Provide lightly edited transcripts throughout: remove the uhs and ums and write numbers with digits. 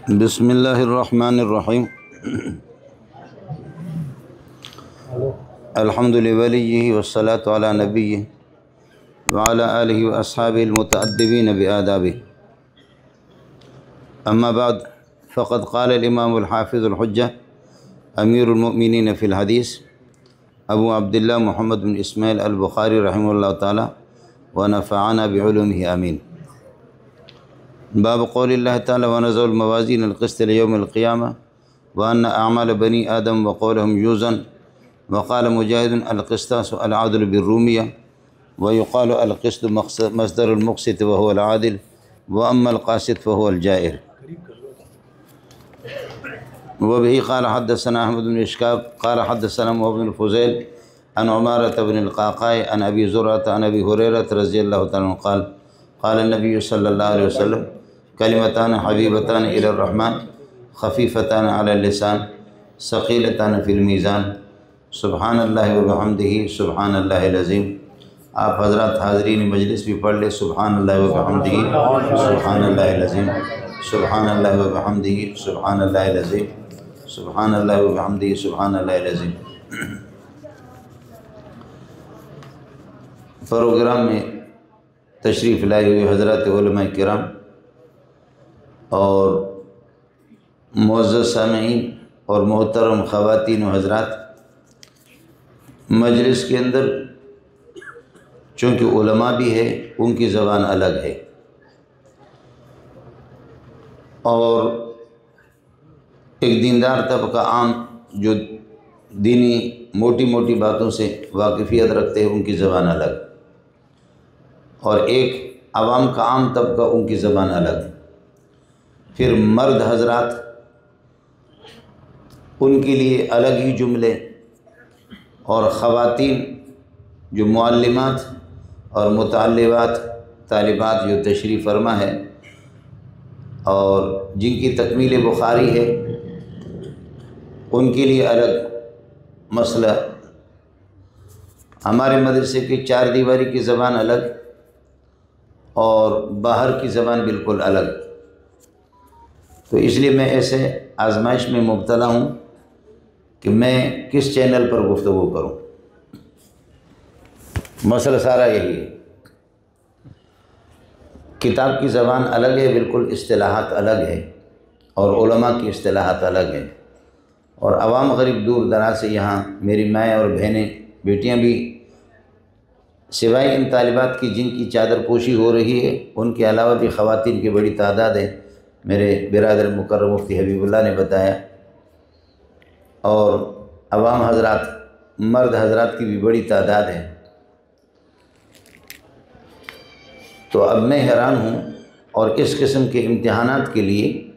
बिस्मिल्लाहिर्रहमानिर्रहीम। अल्हम्दुलिल्लाहि वलिय्यिहि वस्सलातु अला नबिय्यिहि व अला आलिहि व अस्हाबिहिल मुतअद्दिबीन बिआदाबिहि। अम्मा बाद फ़क़द क़ाल इमामुल हाफ़िज़ुल हुज्जा अमीरुल मुमिनीन फ़िल हदीस अबू अब्दुल्लाह मुहम्मद बिन इस्माइल अल बुख़ारी रहमहुल्लाह ताला व नफ़अना बिउलूमिही आमीन। बाब क़ौलिल्लाहि ताला व नज़अल मवाज़ीन अल क़िस्त लियौमिल क़ियामह व अन्ना अअमाल बनी आदम व क़ौलहुम यूज़न व क़ाल मुजाहिदुन अल क़िस्तासु अल अदलु बिर्रूमिया व युक़ालु अल क़िस्तु मस्दरुल मुक़सित व हुवल आदिल व अम्मल क़ासित फ़ हुवल जाइर। व बिही क़ाल हद्दसना अहमद बिन इश्क़ाक़ क़ाल हद्दसना मुहम्मद बिन फ़ुज़ैल अन उमारत बिन अल क़अक़ाअ अन अबी ज़ुरअत अन अबी हुरैरत रज़ियल्लाहु तआला अन्हु क़ाल क़ाल नबी सल्लल्लाहु अलैहि वसल्लम कलिमतान हबीबतान इलर रहमान खफ़ीफ़तान अलल लिसान सक़ीलतान फ़िल मीज़ान सुब्हानल्लाहि व बिहम्दिही सुब्हानल्लाहिल अज़ीम। आप हज़रात हाज़रीन मजलिस भी पढ़ ले सुब्हानल्लाहि व बिहम्दिही सुब्हानल्लाहिल अज़ीम सुब्हानल्लाहि व बिहम्दिही सुब्हानल्लाहिल अज़ीम सुब्हानल्लाहि व बिहम्दिही सुब्हानल्लाहिल अज़ीम। प्रोग्राम में तशरीफ़ लाए हुए हज़रात उलमाए किराम और मुअज़्ज़ज़ सामिईन और मोहतरम ख़वातीन व हज़रात, मजलिस के अंदर चूँकि उलमा भी है, उनकी ज़बान अलग है और एक दीनदार तबका आम जो दीनी मोटी मोटी बातों से वाकिफ़ियत रखते हैं, उनकी ज़बान अलग, और एक आवाम का आम तबका उनकी ज़बान अलग। फिर मर्द हज़रात, उनके लिए अलग ही जुमले, और ख़वातीन जो मुअल्लिमात और मुतअल्लिमात तालिबात जो तशरीफ़ फरमा है और जिनकी तकमील बुखारी है, उनके लिए अलग मसला। हमारे मदरसे की चार दीवारी की ज़बान अलग और बाहर की ज़बान बिल्कुल अलग। तो इसलिए मैं ऐसे आजमाइश में मुब्तला हूँ कि मैं किस चैनल पर गुफ्तगू करूँ। मसला सारा यही है, किताब की ज़बान अलग है, बिल्कुल इस्तिलाहात अलग है और उलमा की इस्तिलाहात अलग है, और अवाम गरीब दूर दराज से यहाँ मेरी माएँ और बहनें बेटियाँ भी सिवाय इन तालिबात की जिनकी चादर पोशी हो रही है, उनके अलावा भी ख़वातीन की बड़ी तादाद है। मेरे बिरादर मुकर्रम मुफ्ती हबीबुल्लाह ने बताया, और अवाम हज़रात मर्द हज़रात की भी बड़ी तादाद है। तो अब मैं हैरान हूँ, और इस किस्म के इम्तिहानात के लिए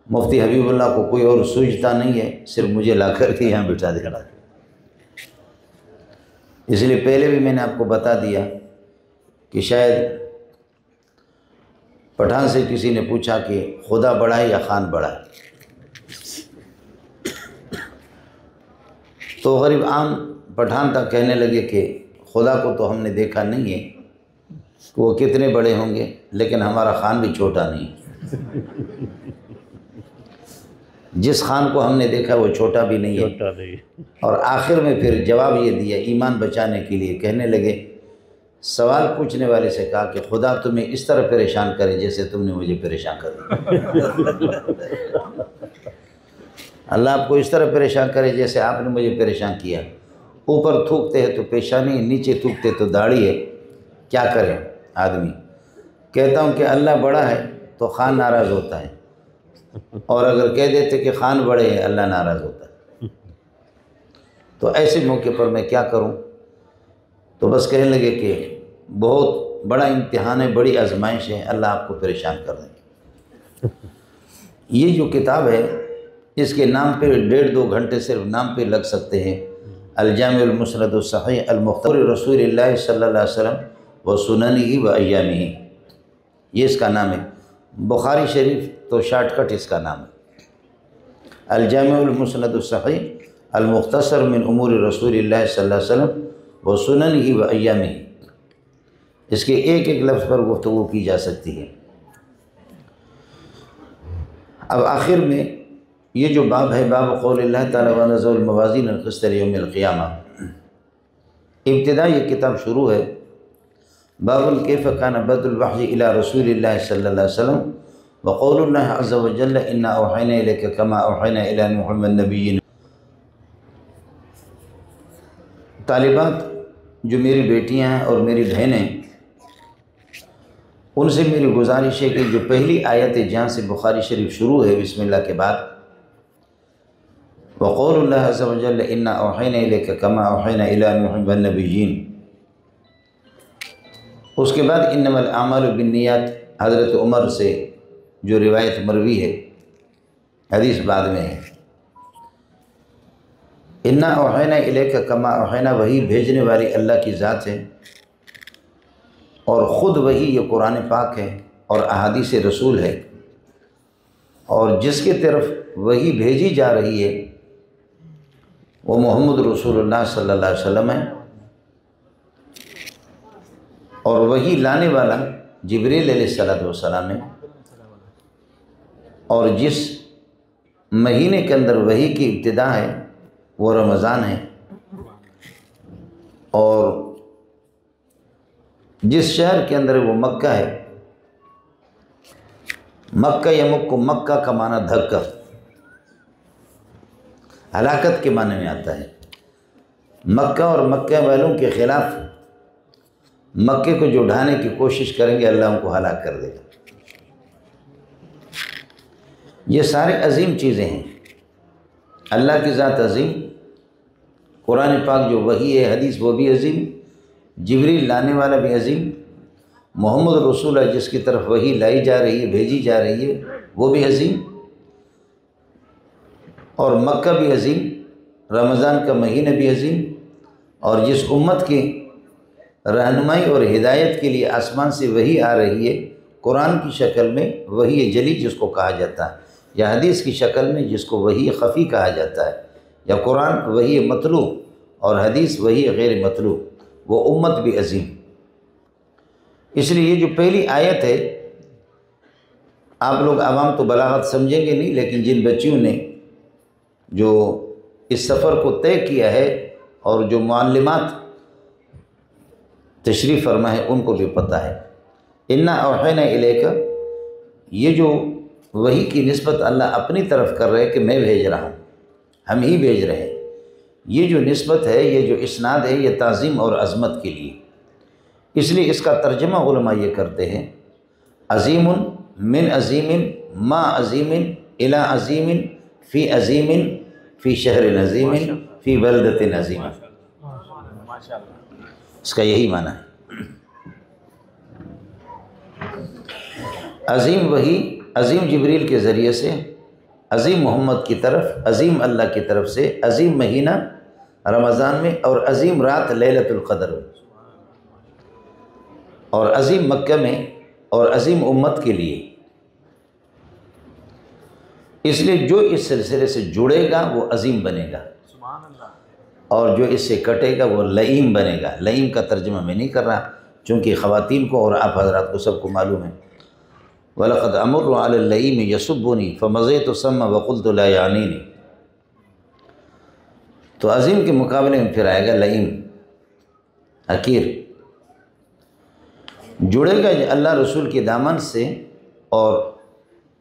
मुफ्ती हबीबुल्लाह को कोई और सूझता नहीं है, सिर्फ मुझे ला कर के यहाँ बिठा देना। इसलिए पहले भी मैंने आपको बता दिया कि शायद पठान से किसी ने पूछा कि खुदा बड़ा है या खान बड़ा है, तो गरीब आम पठान तक कहने लगे कि खुदा को तो हमने देखा नहीं है कि वो कितने बड़े होंगे, लेकिन हमारा खान भी छोटा नहीं है। जिस खान को हमने देखा वो छोटा भी नहीं है। और आखिर में फिर जवाब ये दिया ईमान बचाने के लिए, कहने लगे, सवाल पूछने वाले से कहा कि खुदा तुम्हें इस तरह परेशान करे जैसे तुमने मुझे परेशान कर दिया। अल्लाह आपको इस तरह परेशान करे जैसे आपने मुझे परेशान किया। ऊपर थूकते हैं तो पेशानी, नीचे थूकते तो दाढ़ी है, क्या करें आदमी। कहता हूँ कि अल्लाह बड़ा है तो खान नाराज़ होता है, और अगर कह देते कि खान बड़े हैं, अल्लाह नाराज़ होता है। तो ऐसे मौके पर मैं क्या करूं। तो बस कहने लगे कि बहुत बड़ा इम्तिहान है, बड़ी आजमाइश है, अल्लाह आपको परेशान कर देंगे। ये जो किताब है, इसके नाम पे 1.5-2 घंटे सिर्फ नाम पे लग सकते हैं। अल-जामिउल मुस्नदुस सहीह अल-मुख्तसर रसूलिल्लाह सल्लल्लाहु अलैहि वसल्लम व सुननिही व अय्यामिही, ये इसका नाम है। बुखारी शरीफ तो शॉर्टकट इसका नाम है, अल-जामिउल मुस्नदुस सहीह अल-मुख्तसर मिन उमूर रसूलिल्लाह सल्लल्लाहु अलैहि वसल्लम व सुननिही व अय्यामिही। इसके एक एक लफ्ज़ पर गुफ्तगू की जा सकती है। अब आखिर में ये जो बाब है, बाब क़ौलिल्लाह ताला व नज़ल मवाज़ीन अल-क़िस्त लियौमिल क़ियामा, इब्तिदा ये किताब शुरू है बाबुल कैफ़ कान बदुल वही इला रसूलिल्लाह सल्लल्लाहु अलैहि वसल्लम व क़ौलुल्लाह अज़्ज़ा व जल्ल इन्ना औहैना इलैका कमा औहैना इला नूह वन नबिय्यीन। तालिबात जो मेरी बेटियां हैं और मेरी बहनें, उनसे मेरी गुजारिश है कि जो पहली आयत है जहाँ से बुखारी शरीफ शुरू है बिस्मिल्लाह के बाद, व क़ौलुल्लाह अज़्ज़ा व जल्ल इन्ना औहैना इलैका कमा औहैना इला नूह वन नबिय्यीन, उसके बाद इन्नमल आमालु बिन्नियात हज़रत उमर से जो रिवायत मरवी है, हदीस बाद में है। इन्ना औहैना इलैका कमा औहैना, वही भेजने वाली अल्लाह की ज़ात है और ख़ुद वही ये कुरान पाक है और अहादीस रसूल है, और जिसके तरफ वही भेजी जा रही है वो मोहम्मद रसूलुल्लाह सल्लल्लाहु अलैहि वसल्लम है, और वही लाने वाला जिब्रील अलैहिस्सलाम है, और जिस महीने के अंदर वही की इब्तिदा है वो रमज़ान है, और जिस शहर के अंदर वो मक्का है। मक्का यमुक्कु, मक्का का माना धक्का, हलाकत के माने में आता है। मक्का और मक्का वालों के ख़िलाफ़ मक्के को जो ढाने की कोशिश करेंगे अल्लाह उनको हलाक कर देगा। ये सारे अजीम चीज़ें हैं। अल्लाह की ज़ात अजीम, कुरान पाक जो वही है हदीस वो भी अजीम, जिब्रील लाने वाला भी अजीम, मोहम्मद रसूल है जिसकी तरफ वही लाई जा रही है, भेजी जा रही है, वो भी अजीम, और मक्का भी अजीम, रमज़ान का महीना भी अजीम, और जिस उम्मत की रहनुमाई और हिदायत के लिए आसमान से वही आ रही है कुरान की शक्ल में, वही जली जिसको कहा जाता है, या हदीस की शक्ल में जिसको वही ख़फ़ी कहा जाता है, या कुरान वही मतलू और हदीस वही गैर मतलू, वो उम्मत भी अजीम। इसलिए ये जो पहली आयत है, आप लोग आवाम तो बलागत समझेंगे नहीं, लेकिन जिन बच्चियों ने जो इस सफ़र को तय किया है और जो मुअल्लिमात तशरीफ़ फरमा है उनको भी पता है। इन्ना औहैना इलैका, ये जो वही की निस्बत अल्लाह अपनी तरफ कर रहे हैं कि मैं भेज रहा हूँ, हम ही भेज रहे हैं, ये जो निस्बत है, ये जो इस्नाद है, ये ताज़ीम और अज़मत के लिए। इसलिए इसका तर्जमा उलमा ये करते हैं, अज़ीमुन मिन अज़ीमिन मा अज़ीमिन इला अज़ीमिन फ़ी अज़ीमिन फ़ी शहरिन अज़ीमिन फ़ी बलदतिन अज़ीमिन, इसका यही माना है। अज़ीम वही, अज़ीम जिब्रील के ज़रिए से, अज़ीम मोहम्मद की तरफ, अज़ीम अल्लाह की तरफ से, अज़ीम महीना रमज़ान में, और अज़ीम रात लैलतुल क़द्र में, और अज़ीम मक्का में, और अज़ीम उम्मत के लिए। इसलिए जो इस सिलसिले से जुड़ेगा वो अज़ीम बनेगा, और जो इससे कटेगा वो लईम बनेगा। लईम का तर्जुमा मैं नहीं कर रहा, चूँकि ख़वातीन को और आप हज़रात को सबको मालूम है, वलक़द अमुर्रु अलल लईम यसुब्बुनी फ़मज़ैतु सम्मा वक़ुल्तु ला यानीनी। तो अज़ीम के मुकाबले में फिर आएगा लईम, हकीर। जुड़ेगा अल्लाह रसूल के दामन से और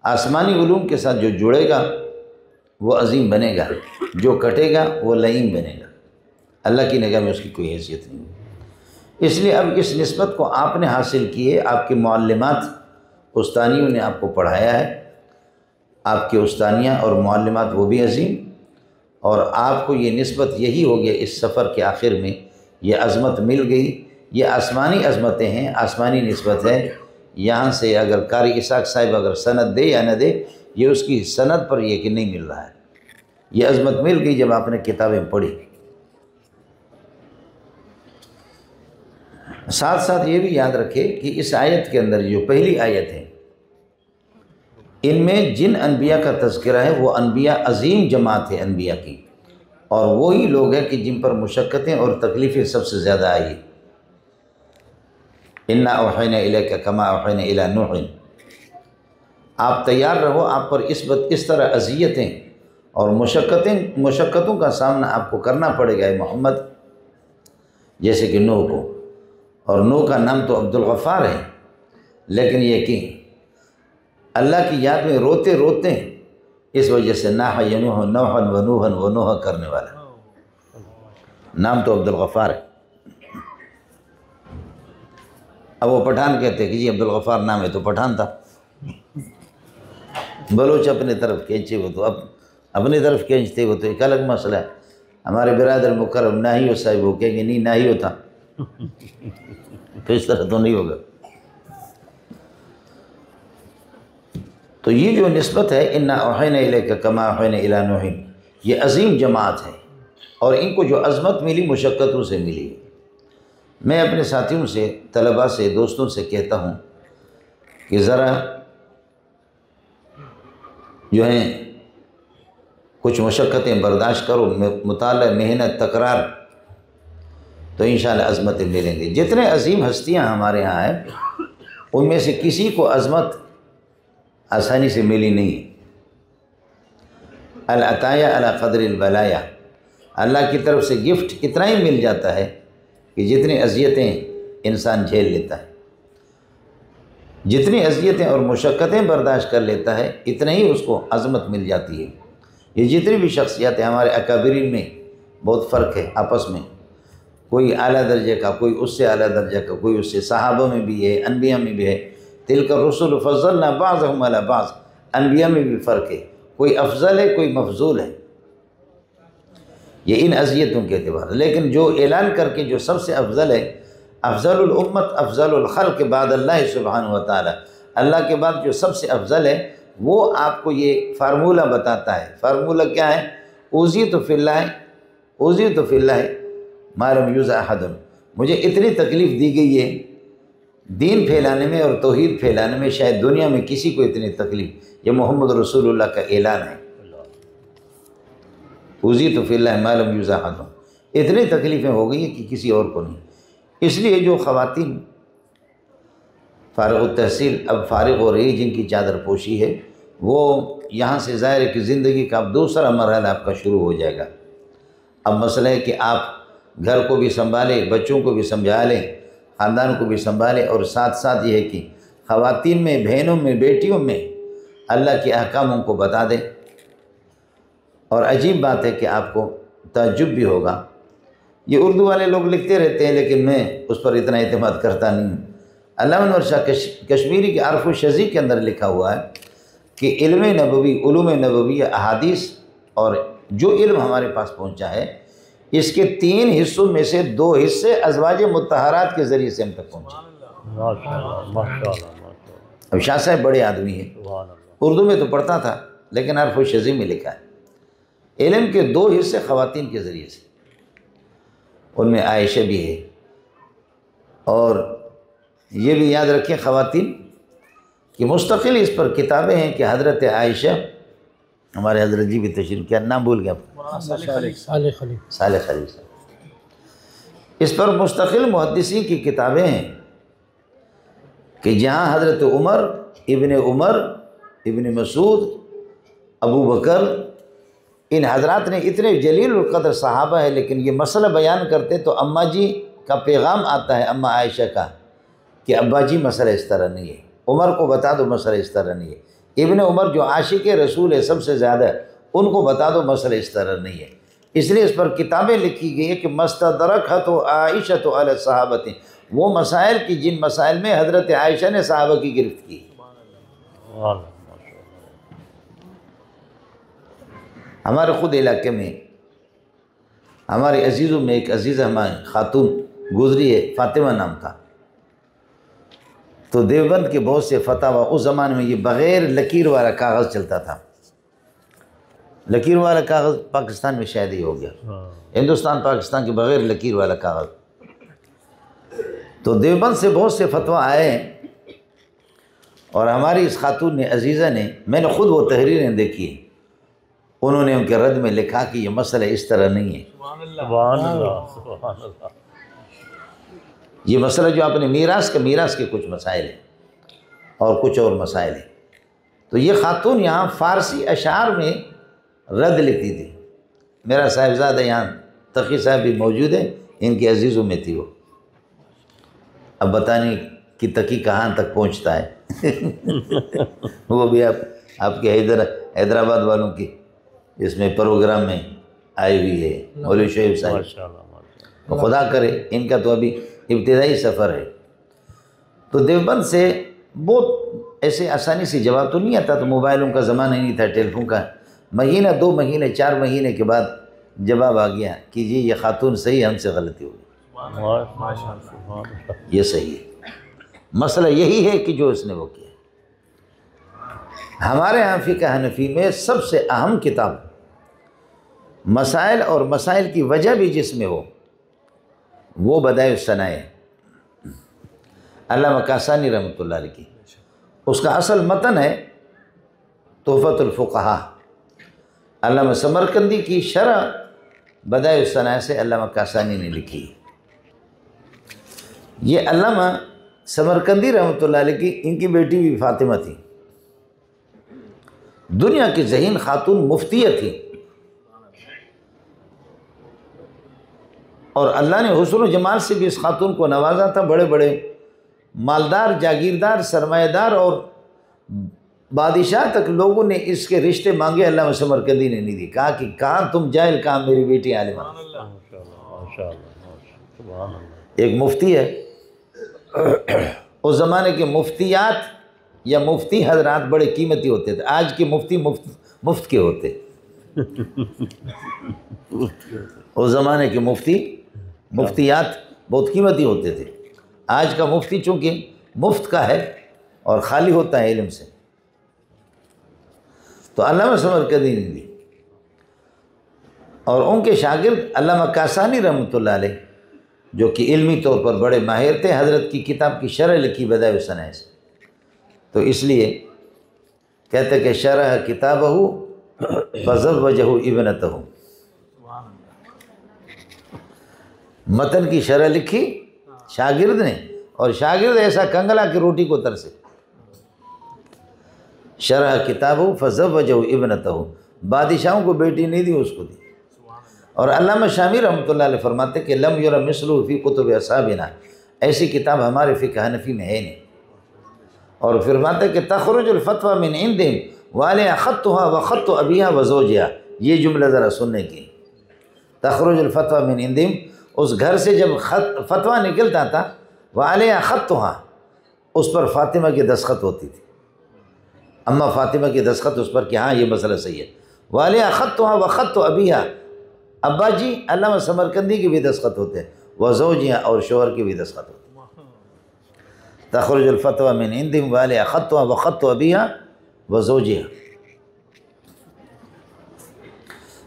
आसमानी उलूम के साथ जो जुड़ेगा वो अज़ीम बनेगा, जो कटेगा वो लईम बनेगा। अल्लाह की निगाह में उसकी कोई हैसियत नहीं। इसलिए अब इस निस्बत को आपने हासिल की है, आपके मुअल्लिमात उस्तानियों ने आपको पढ़ाया है, आपके उस्तानियाँ और मुअल्लिमात वो भी अज़ीम, और आपको ये निस्बत यही हो गया। इस सफ़र के आखिर में ये अज़मत मिल गई। ये आसमानी अज़मतें हैं, आसमानी निस्बत है। यहाँ से अगर कारी इसाक साहिब अगर सनद दे या न दे, ये उसकी सनद पर यकीन नहीं मिल रहा है। ये अज़मत मिल गई जब आपने किताबें पढ़ी। साथ साथ ये भी याद रखें कि इस आयत के अंदर जो पहली आयत है, इनमें जिन अनबिया का तज़किरा है वो अनबिया अज़ीम जमात है अनबिया की, और वही लोग हैं कि जिन पर मुशक्क़तें और तकलीफ़ें सबसे ज़्यादा आई। इन्ना औहैना इलैका कमा औहैना इला नूह, आप तैयार रहो, आप पर इस तरह अज़ियतें और मुशक्क़तों का सामना आपको करना पड़ेगा मोहम्मद, जैसे कि नूह को। और नूह का नाम तो अब्दुल गफ़ार है, लेकिन ये कि अल्लाह की याद में रोते रोते इस वजह से नाह यनूह नौहन वनूहन वनूह करने वाला नाम तो अब्दुल गफ़ार है। अब वो पठान कहते हैं कि जी अब्दुल गफ़ार नाम है तो पठान था। बलोच अपने तरफ खींचे वो तो अब अपनी तरफ खींचते वो तो एक अलग मसला है। हमारे बिरादर मुकर्रम ना ही हो साहिब वो कहेंगे नहीं ना ही होता, तो इस तरह तो नहीं होगा। तो ये जो निस्बत है इन्ना औहैना इलैका कमा औहैना इला नूहिन, ये अजीम जमात है और इनको जो अज़मत मिली मुशक्क़तों से मिली। मैं अपने साथियों से, तलबा से, दोस्तों से कहता हूँ कि ज़रा जो हैं कुछ मुशक्क़तें बर्दाश्त करो, मुताला, मेहनत, तकरार, तो इंशाअल्लाह अज़मतें मिलेंगी। जितने अजीम हस्तियाँ हमारे यहाँ हैं उनमें से किसी को अज़मत आसानी से मिली नहीं। अल अताया अला क़द्रिल बलाया, अल्लाह की तरफ से गिफ्ट इतना ही मिल जाता है कि जितनी अज़ियतें इंसान झेल लेता है, जितनी अज़ियतें और मुशक्क़तें बर्दाश्त कर लेता है, इतना ही उसको अज़मत मिल जाती है। ये जितनी भी शख्सियत है हमारे अकाबिरीन में बहुत फ़र्क है आपस में, कोई आला दर्जे का, कोई उससे आला दर्जे का, कोई उससे, सहाबा में भी है, अनबिया में भी है। तिलका रसूल फ़ज़्ज़लना बाज़हुम अला बाज़, अनबिया में भी फ़र्क है, कोई अफजल है कोई मफजूल है, ये इन अज़ियतों के अतबार। लेकिन जो ऐलान करके जो सबसे अफजल है, अफजलुल उम्मत अफजलुल खल्क़ के बाद अल्लाह सुब्हानहु व तआला, अल्लाह के बाद जो सबसे अफजल है वो आपको ये फार्मूला बताता है। फार्मूला क्या है? उज़ीतु फ़िल्लाह मा लम युज़ अहदुन, मुझे इतनी तकलीफ़ दी गई है दीन फैलाने में और तौहीद फैलाने में, शायद दुनिया में किसी को इतनी तकलीफ़, ये मोहम्मद रसूलुल्लाह का ऐलान है। उज़ीतु फ़िल्लाह मा लम युज़ अहदुन, इतनी तकलीफ़ें हो गई है कि किसी और को नहीं। इसलिए जो ख़वातीन फ़ारिग़ तहसील अब फ़ारिग़ हो रही, जिनकी चादर पोशी है, वो यहाँ से ज़ाहिर है कि ज़िंदगी का अब दूसरा मरहला आपका शुरू हो जाएगा। अब मसला है कि आप घर को भी संभालें, बच्चों को भी समझा लें, ख़ानदान को भी संभालें, और साथ साथ ये है कि ख़वातीन में, बहनों में, बेटियों में अल्लाह के अहकामों को बता दें। और अजीब बात है कि आपको ताज्जुब भी होगा, ये उर्दू वाले लोग लिखते रहते हैं लेकिन मैं उस पर इतना एतमाद करता नहीं हूँ। अल्लामा अनवर शाह कश्मीरी के आरफ़ शज़ी के अंदर लिखा हुआ है कि इल्म नबवी, उलूम नबवी, अहादीस और जो इल्म हमारे पास पहुँचा है, इसके 3 हिस्सों में से 2 हिस्से अज़वाज मुत्तहरात के ज़रिए से हम तक पहुँचे। माशाअल्लाह। अब शाह साहब बड़े आदमी हैं, उर्दू में तो पढ़ता था लेकिन आरफ़ शज़ी में लिखा है इल्म के 2 हिस्से ख़वातीन के ज़रिए से, उनमें आयशा भी है। और ये भी याद रखें ख़वातीन कि मुस्तक़िल इस पर किताबें हैं कि हज़रत आयशा, हमारे हज़रत जी भी तशरीफ़, क्या नाम भूल गया, साले खलील, इस पर मुस्तक़िल मुहद्दिसीन की किताबें हैं कि जहाँ हज़रत उमर इब्न मसूद, अबू बकर, इन हज़रात ने, इतने जलील क़द्र सहाबा है, लेकिन ये मसला बयान करते तो अम्मा जी का पैगाम आता है, अम्मा आयशा का, कि अब्बा जी मसला इस तरह नहीं है, उमर को बता दो मसला इस तरह नहीं है। इब्न उमर जो आशिक रसूल है सबसे ज़्यादा, उनको बता दो मसला इस तरह नहीं है। इसलिए इस पर किताबें लिखी गई है कि मस्तदरकत आयशा तो अला सहाबती, वो मसाइल की जिन मसाइल में हज़रत आयशा ने सहाबा की गिरफ्त की। हमारे ख़ुद इलाके में, हमारे अजीज़ों में एक अजीज़ हमारी ख़ातून गुज़री है, फ़ातिमा नाम था। तो देवबंद के बहुत से फतवा, उस ज़माने में ये बग़ैर लकीर वाला कागज़ चलता था। लकीर वाला कागज़ पाकिस्तान में शायद ही हो गया, हिंदुस्तान पाकिस्तान के बग़ैर लकीर वाला कागज़। तो देवबंद से बहुत से फतवा आए और हमारी इस खातून ने, अजीज़ा ने, मैंने ख़ुद वो तहरीरें देखी, उन्होंने उनके रद्द में लिखा कि ये मसला इस तरह नहीं है। ये मसला जो आपने मीरास के कुछ मसाइल हैं और कुछ और मसाइल हैं, तो ये खातून यहाँ फ़ारसी अशार में रद लिखती थी। मेरा साहिबजादा यहाँ तकी साहब भी मौजूद है, इनके अजीज़ों में थी वो। अब बताने कि तकी कहाँ तक पहुँचता है वो भी आपके हैदराबाद वालों की इसमें प्रोग्राम में आई हुई है मौलवी शोएब साहब। तो खुदा करे इनका तो अभी इब्तिदाई सफ़र है। तो देवबंद से बहुत ऐसे आसानी से जवाब तो नहीं आता, तो मोबाइलों का ज़माना ही नहीं था, टेलीफोन का। महीना 2 महीने 4 महीने के बाद जवाब आ गया कि जी ये खातून सही, हमसे गलती हो गई, ये सही है। मसला यही है कि जो उसने वो किया। हमारे यहाँ फ़िक़्ह हनफ़ी में सबसे अहम किताब मसाइल और मसाइल की वजह भी जिसमें हो वो बदाइउस सनाए अल्लामा कासानी रहमतुल्लाह अलैह की। उसका असल मतन है तोहफ़तुल फ़ुक़हा। अल्लामा समरकंदी की शरह बदाइउस सनाए से अल्लामा कासानी ने लिखी। ये अल्लामा समरकंदी रहमतुल्लाह अलैह की इनकी बेटी भी फ़ातिमा थी, दुनिया की ज़हीन खातून मुफ्तिया थी, और अल्लाह ने हुस्न व जमाल से भी इस खातून को नवाजा था। बड़े बड़े मालदार, जागीरदार, सरमायादार और बादशाह तक लोगों ने इसके रिश्ते मांगे, अल्लामा समरकंदी ने नहीं दी। कहा कि कहाँ तुम जाहिल, कहाँ मेरी बेटी आलिमा। एक मुफ्ती है, उस ज़माने के मुफ्तियात या मुफ्ती हजरात बड़े कीमती होते थे। आज के मुफ्ती मुफ्त के होते उस ज़माने के मुफ्तियात बहुत कीमती होते थे। आज का मुफ्ती चूँकि मुफ्त का है और ख़ाली होता है इल्म से, तो अल्लामा समरकंदी ने दी। और उनके शागिर्द अल्लामा कासानी रहमतुल्लाह अलैह जो कि इल्मी तौर पर बड़े माहिर थे, हज़रत की किताब की शरह लिखी बदाइउस सनाए से। तो इसलिए कहते कि शरह किताबहू फज़व्वजहू इब्नतहू, मतन की शरह लिखी शागिर्द ने, और शागिर्द ऐसा कंगला की रोटी को तरसे। शरह किताबहू फज़व्वजहू इब्नतहू, बादशाहों को बेटी नहीं दी, उसको दी। और अल्लामा शामी रहमतुल्लाह अलैह फरमाते कि लम युरा मिस्लुहु फ़ी कुतुब असहाबिना, ऐसी किताब हमारे फ़िक़्ह हनफ़ी में है नहीं। और फरमाते कि तख़रुजुल फ़तवा मिन इंदिहिम वालिया ख़त्तुहा व ख़त्तु अबिहा व ज़ौजिहा। ये जुमला ज़रा सुनने की, तख़रुजुल फ़तवा मिन इंदिहिम, उस घर से जब फतवा निकलता था, वालिया ख़त्तुहा, उस पर फ़ातिमा की दस्तखत होती थी, अम्मा फ़ातिमा की दस्तखत उस पर कि हाँ ये मसला सही है। वालिया ख़त्तुहा व ख़त्तु अबिहा, अब्बा जी अल्लामा समरकंदी की भी दस्तखत होते हैं, व ज़ौजिहा, और शोहर की भी दस्तखत होती है। तख़रुजुल फ़तवा मिन इंदिहिम वालिया ख़त्तुहा व ख़त्तु अबिहा व ज़ौजिहा।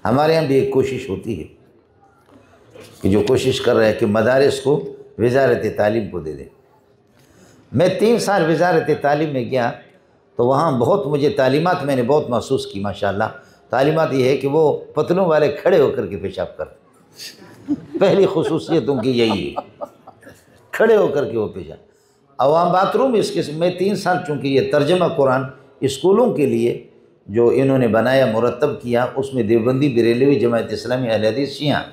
हमारे यहाँ भी एक कोशिश होती है कि जो कोशिश कर रहे हैं कि मदारिस को वज़ारत तालीम को दे दें। मैं 3 साल वज़ारत तालीम में गया तो वहाँ बहुत मुझे तालीमात मैंने बहुत महसूस की। माशाअल्लाह तालीमात ये है कि वो पतलों वाले खड़े होकर के पेशाब करते। पहली खुसूसियत उनकी यही है, खड़े होकर के वो पेशाब। अवाम बाथरूम इसके मैं 3 साल चूँकि ये तर्जमा कुरान स्कूलों के लिए जो इन्होंने बनाया, मुरतब किया, उसमें देवबंदी, बरेलवी, जमात इस्लामी, अहले हदीस, शिया,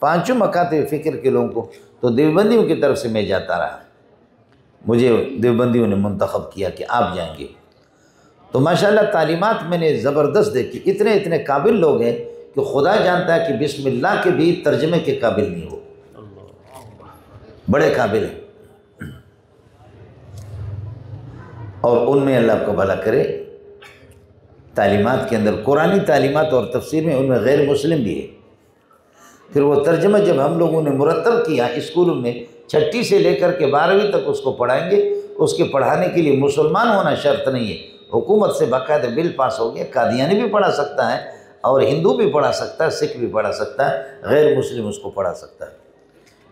5 मकातब फ़िक्र के लोगों को, तो देवबंदियों की तरफ से मैं जाता रहा। मुझे देवबंदियों ने मुंतखब किया कि आप जाएंगे। तो माशाअल्लाह तालीमात मैंने ज़बरदस्त देखी। इतने इतने काबिल लोग हैं कि खुदा जानता है कि बिस्मिल्लाह के भी तर्जमे के काबिल नहीं हो, बड़े काबिल हैं। और उनमें अल्लाह को भला करे, तालीमात के अंदर कुरानी तालीमात और तफसीर में उनमें गैर मुस्लिम भी है। फिर वो तर्जमा जब हम लोगों ने मुरतब किया स्कूलों में, 6ठी से लेकर के 12वीं तक उसको पढ़ाएंगे। उसके पढ़ाने के लिए मुसलमान होना शर्त नहीं है, हुकूमत से बाकायदा बिल पास हो गया, कादियानी भी पढ़ा सकता है और हिंदू भी पढ़ा सकता है, सिख भी पढ़ा सकता है, गैर मुस्लिम उसको पढ़ा सकता है।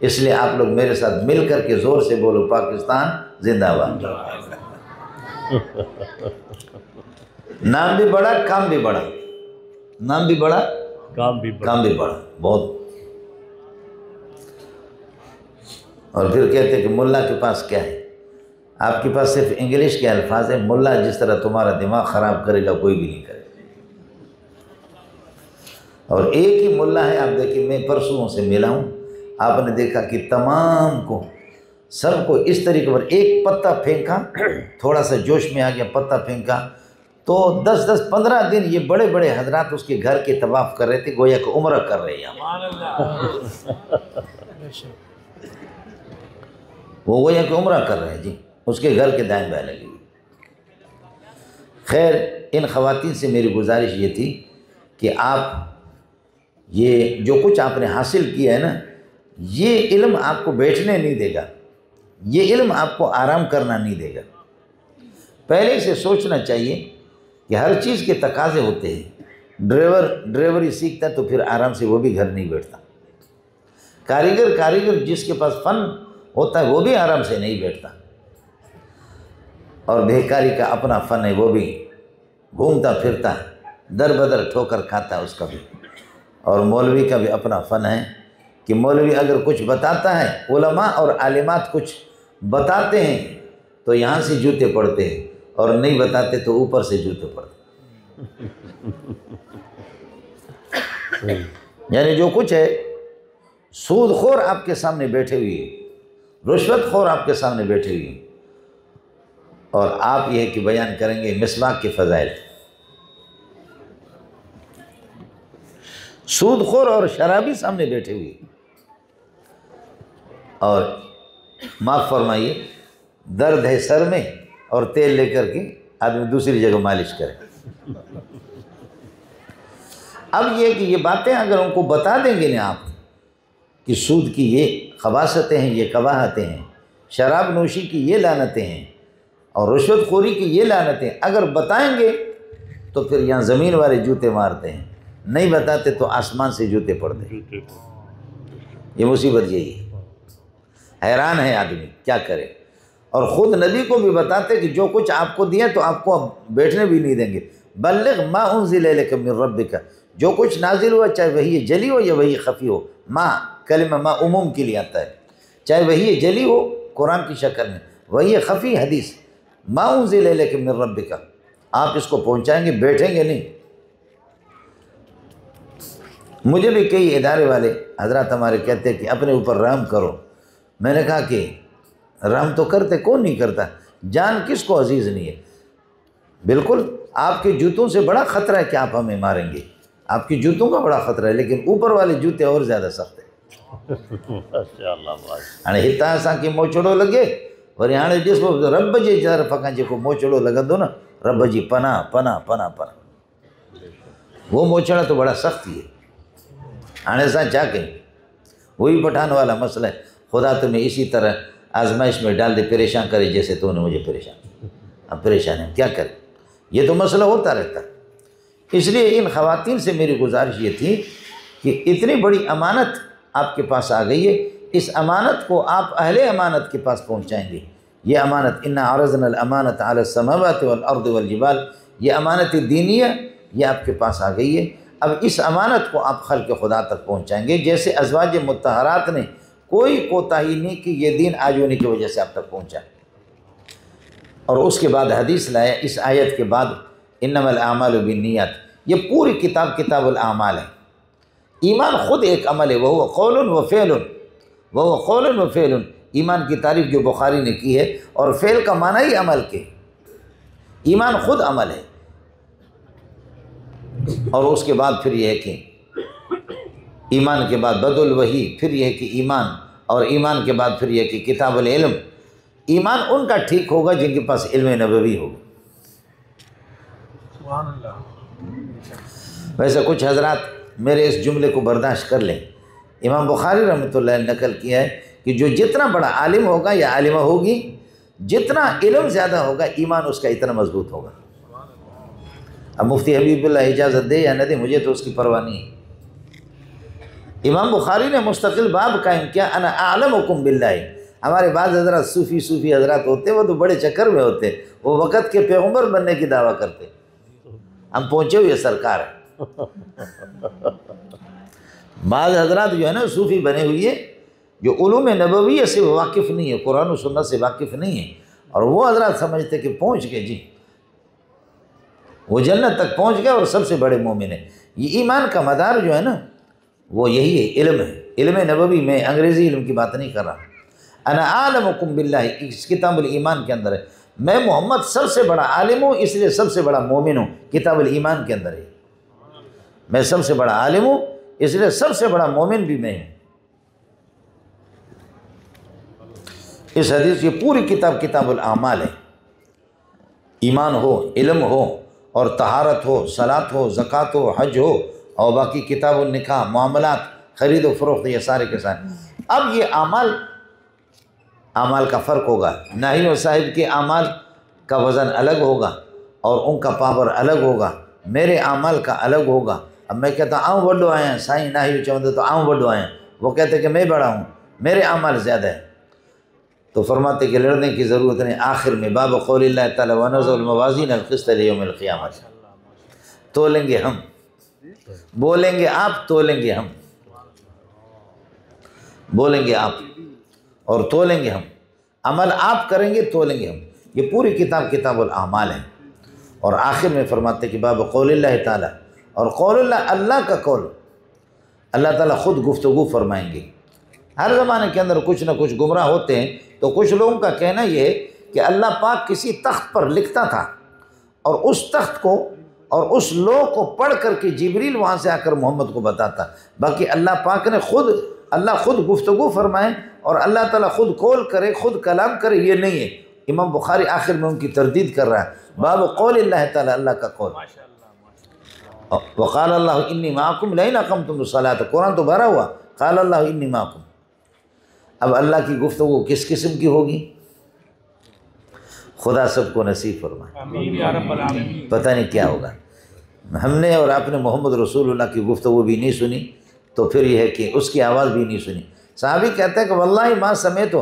इसलिए आप लोग मेरे साथ मिल कर के ज़ोर से बोलो, पाकिस्तान जिंदाबाद। नाम भी बड़ा, काम भी बड़ा, नाम भी बड़ा, काम भी बड़ा, बहुत। और फिर कहते कि मुल्ला के पास क्या है, आपके पास सिर्फ इंग्लिश के अल्फाज हैं। मुल्ला जिस तरह तुम्हारा दिमाग ख़राब करेगा कोई भी नहीं करेगा। और एक ही मुल्ला है, आप देखिए, मैं परसों से मिला हूँ, आपने देखा कि तमाम को, सबको इस तरीके पर एक पत्ता फेंका, थोड़ा सा जोश में आ गया, पत्ता फेंका तो 10-10-15 दिन ये बड़े बड़े हजरात उसके घर के तवाफ़ कर रहे थे, गोया कि उम्र कर रहे हैं। वो गोया कि उम्र कर रहे हैं जी, उसके घर के दाएं बाएं लगी। खैर, इन ख़वातीन से मेरी गुजारिश ये थी कि आप ये जो कुछ आपने हासिल किया है ना, ये इल्म आपको बैठने नहीं देगा, ये इल्म आपको आराम करना नहीं देगा। पहले से सोचना चाहिए कि हर चीज़ के तकाज़े होते हैं। ड्राइवरी सीखता है तो फिर आराम से वो भी घर नहीं बैठता। कारीगर जिसके पास फ़न होता है वो भी आराम से नहीं बैठता। और बेकारी का अपना फ़न है, वो भी घूमता फिरता है, दर बदर ठोकर खाता है उसका भी। और मौलवी का भी अपना फ़न है कि मौलवी अगर कुछ बताता है, उलमा और आलिमात कुछ बताते हैं तो यहाँ से जूते पड़ते हैं, और नहीं बताते तो ऊपर से जूते पड़ते। यानी जो कुछ है, सूदखोर आपके सामने बैठे हुए, रुश्वतखोर आपके सामने बैठे हुए, और आप यह कि बयान करेंगे मिसवाक के फ़ज़ाइल। सूदखोर और शराबी सामने बैठे हुए, और माफ़ फरमाइए, दर्द है सर में और तेल लेकर के आदमी दूसरी जगह मालिश करे। अब ये कि ये बातें अगर उनको बता देंगे ना आप कि सूद की ये खबासतें हैं, ये कबाहतें हैं, शराब नोशी की ये लानतें हैं, और रुश्वतखोरी की ये लानतें, अगर बताएंगे तो फिर यहाँ ज़मीन वाले जूते मारते हैं, नहीं बताते तो आसमान से जूते पड़ते हैं। ये मुसीबत यही है। हैरान है आदमी, क्या करे। और ख़ुद नबी को भी बताते कि जो कुछ आपको दिया तो आपको बैठने भी नहीं देंगे। बल्लिग़ मा उन्ज़िला इलैका मिन रब्बिका, जो कुछ नाजिल हुआ, चाहे वही जली हो या वही खफ़ी हो। माँ कलिमा माँ उमूम के लिए आता है, चाहे वही जली हो कुरान की शक्ल में, वही खफ़ी हदीस। मा उन्ज़िला इलैका मिन रब्बिका, आप इसको पहुँचाएँगे, बैठेंगे नहीं। मुझे भी कई इदारे वाले हजरात हमारे कहते हैं कि अपने ऊपर रहम करो। मैंने कहा कि रहम तो करते, कौन नहीं करता, जान किसको अजीज़ नहीं है। बिल्कुल आपके जूतों से बड़ा ख़तरा है कि आप हमें मारेंगे, आपकी जूतों का बड़ा ख़तरा है, लेकिन ऊपर वाले जूते और ज़्यादा सख्त है। हाणे हितां असांखे मोछड़ो लगे, वरी हाणे ॾिसो रब जे तरफ़ खां जेको मोछड़ो लॻंदो न, रब जी पनाह पनाह पनाह पनाह, वो मोछड़ा तो बड़ा सख्त ही है। हाणे असां छा कयूं, वही पठान वाला मसला है। खुदा तुम्हें इसी तरह आजमाइश में डाल दे, परेशान करे जैसे तूने मुझे परेशान। अब परेशान है, क्या करें, ये तो मसला होता रहता। इसलिए इन ख़वातीन से मेरी गुजारिश ये थी कि इतनी बड़ी अमानत आपके पास आ गई है, इस अमानत को आप अहले अमानत के पास पहुँचाएँगे। ये अमानत, इन्ना अरज़ना अमानत अला समावाति वल अर्द वल जिबाल, ये अमानत दीनिया ये आपके पास आ गई है। अब इस अमानत को आप खल्क़ खुदा तक पहुँचाएँगे। जैसे अज़वाज मुत्तहरात ने कोई कोताही नहीं की, ये दीन आज उन्हीं की वजह से आप तक पहुँचा। और उसके बाद हदीस लाया इस आयत के बाद, इन्नमल आमालु बिन्नियात, ये पूरी किताब किताबुल आमाल है। ईमान ख़ुद एक अमल है, वह क़ौलुन व फ़ेलुन, वह क़ौलुन व फ़ेलुन। ईमान की तारीफ़ जो बुखारी ने की है, और फ़ेल का माना ही अमल के, ईमान ख़ुद अमल है। और उसके बाद फिर यह है कि ईमान के बाद बदुल वही, फिर यह है कि ईमान, और ईमान के बाद फिर यह कि किताबुल इल्म। ईमान उनका ठीक होगा जिनके पास इल्म नबवी होगा। वैसे कुछ हजरात मेरे इस जुमले को बर्दाश्त कर लें। इमाम बुखारी रहमतुल्लाह ने नकल किया है कि जो जितना बड़ा आलिम होगा या आलिमा होगी, जितना इल्म ज़्यादा होगा, ईमान उसका इतना मजबूत होगा। अब मुफ्ती हबीबुल्लाह इजाज़त दे या न दे, मुझे तो उसकी परवाह नहीं है। इमाम बुखारी ने मुस्तकिल बाब कायम किया, अना आलमुकुम बिल्लाह। हमारे बाद हजरत सूफ़ी हजरत होते, वो तो बड़े चक्कर में होते, वो वक़्त के पैगम्बर बनने की दावा करते। हम पहुँचे हुए सरकार है। बाद हजरत जो है ना सूफ़ी बने हुए, जो उलूम नबविय्या से वाकिफ़ नहीं है, कुरान और सुन्नत से वाकिफ़ नहीं है, और वो हजरत समझते कि पहुँच गए जी, वो जन्नत तक पहुँच गए और सबसे बड़े मोमिन है। ये ईमान का मदार जो है ना वो यही है, इल्म है, इल्म नबवी में, अंग्रेज़ी इल्म की बात नहीं कर रहा। अना आलमुकुम बिल्लाहि, इस किताबुल ईमान के अंदर है, मैं मोहम्मद सबसे बड़ा आलिम हूँ इसलिए सबसे बड़ा मोमिन हूँ, किताबुल ईमान के अंदर है। मैं सबसे बड़ा आलिम हूँ इसलिए सबसे बड़ा मोमिन भी मैं हूँ। इस हदीस, ये पूरी किताब किताबुल आमाल है। ईमान हो, इल्म हो और तहारत हो, सलात हो, ज़कात हो, हज हो और बाकी किताबुल निकाह, मामलात, ख़रीद व फ़रोख्त, ये सारे के सारे। अब ये आमाल का फ़र्क होगा, नाही व साहिब के आमाल का वज़न अलग होगा और उनका पावर अलग होगा, मेरे आमाल का अलग होगा। अब मैं कहता आऊँ वड्डो आया साईं, नाही चवंदो तो आऊँ वड्डो आया, वो कहते कि मैं बड़ा हूँ, मेरे आमाल ज़्यादा है। तो फरमाते कि लड़ने की ज़रूरत नहीं। आखिर में बाब क़ौलिल्लाहि तआला व नज़अल मवाज़ीन अल-क़िस्त लियौमिल क़ियामत, तोलेंगे हम, बोलेंगे आप, तोलेंगे हम, बोलेंगे आप और तोलेंगे हम, अमल आप करेंगे, तोलेंगे हम। ये पूरी किताब किताबुल आमाल है। और आखिर में फरमाते कि बाब क़ौलिल्लाहि तआला, और क़ौलुल्लाह, अल्लाह का कौल, अल्लाह ताला ख़ुद गुफ्तगू फरमाएंगे। हर ज़माने के अंदर कुछ ना कुछ गुमराह होते हैं, तो कुछ लोगों का कहना ये है कि अल्लाह पाक किसी तख्त पर लिखता था और उस तख्त को और उस लौह को पढ़ करके जिब्रील वहाँ से आकर मोहम्मद को बताता। बाकी अल्लाह पाक ने अल्लाह खुद गुफ्तगू फरमाए और अल्लाह ताला खुद कौल करे, खुद कलाम करे, ये नहीं है। इमाम बुखारी आखिर में उनकी तरदीद कर रहा है, बाब क़ौलिल्लाहि तआला, अल्लाह का कौल। वक़ाल अल्लाहु इन्नी माअकुम लइन अक़मतुमुस सलात, कुरान तो भरा हुआ, क़ाल अल्लाहु इन्नी माअकुम। अब अल्लाह की गुफ्तगू किस किस्म की होगी, खुदा सबको नसीब फरमाए। पता नहीं क्या होगा। हमने और आपने मोहम्मद रसूलुल्लाह की गुफ्तगू भी नहीं सुनी, तो फिर यह है कि उसकी आवाज़ भी नहीं सुनी। साहबी कहते हैं कि वल्लाहि मा समेतो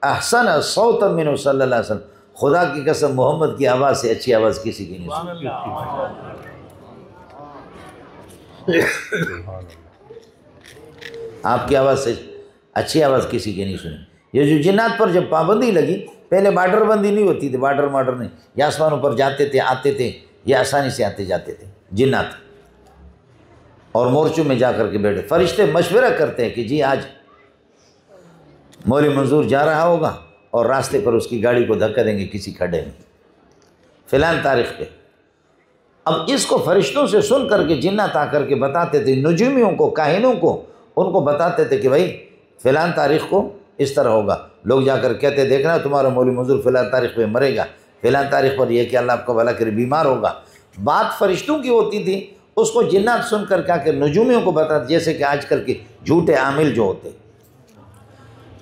अहसन सौतम मिन्हु सल्लल्लाहु अलैहि वसल्लम, खुदा की कसम मोहम्मद की आवाज़ से अच्छी आवाज़ किसी की नहीं सुनी। आपकी आवाज़ से अच्छी आवाज़ किसी की नहीं सुनी। ये जो जिन्नात पर जब पाबंदी लगी, पहले बार्डर बंदी नहीं होती थी, बार्डर नहीं, ये आसमानों पर जाते थे, आते थे, ये आसानी से आते जाते थे जिन्नात, और मोर्चों में जा कर के बैठे। फरिश्ते मशवरा करते हैं कि जी आज मौलवी मंजूर जा रहा होगा और रास्ते पर उसकी गाड़ी को धक्का देंगे किसी खड्डे में फ़िलहाल तारीख़ पे। अब इसको फरिश्तों से सुन करके जिन्नात आकर के बताते थे, नुजूमियों को, काहिनों को, उनको बताते थे कि भाई फ़िलहाल तारीख़ को इस तरह होगा। लोग जाकर कहते देखना तुम्हारा मौलवी मंजूर फ़िलहाल तारीख़ पे मरेगा, फ़िलहाल तारीख़ पर यह कि अल्लाह आपको भला करे बीमार होगा। बात फरिश्तों की होती थी, उसको जिन्नात सुन कर क्या कर नुजूमियों को बताते। जैसे कि आजकल के झूठे आमिल जो होते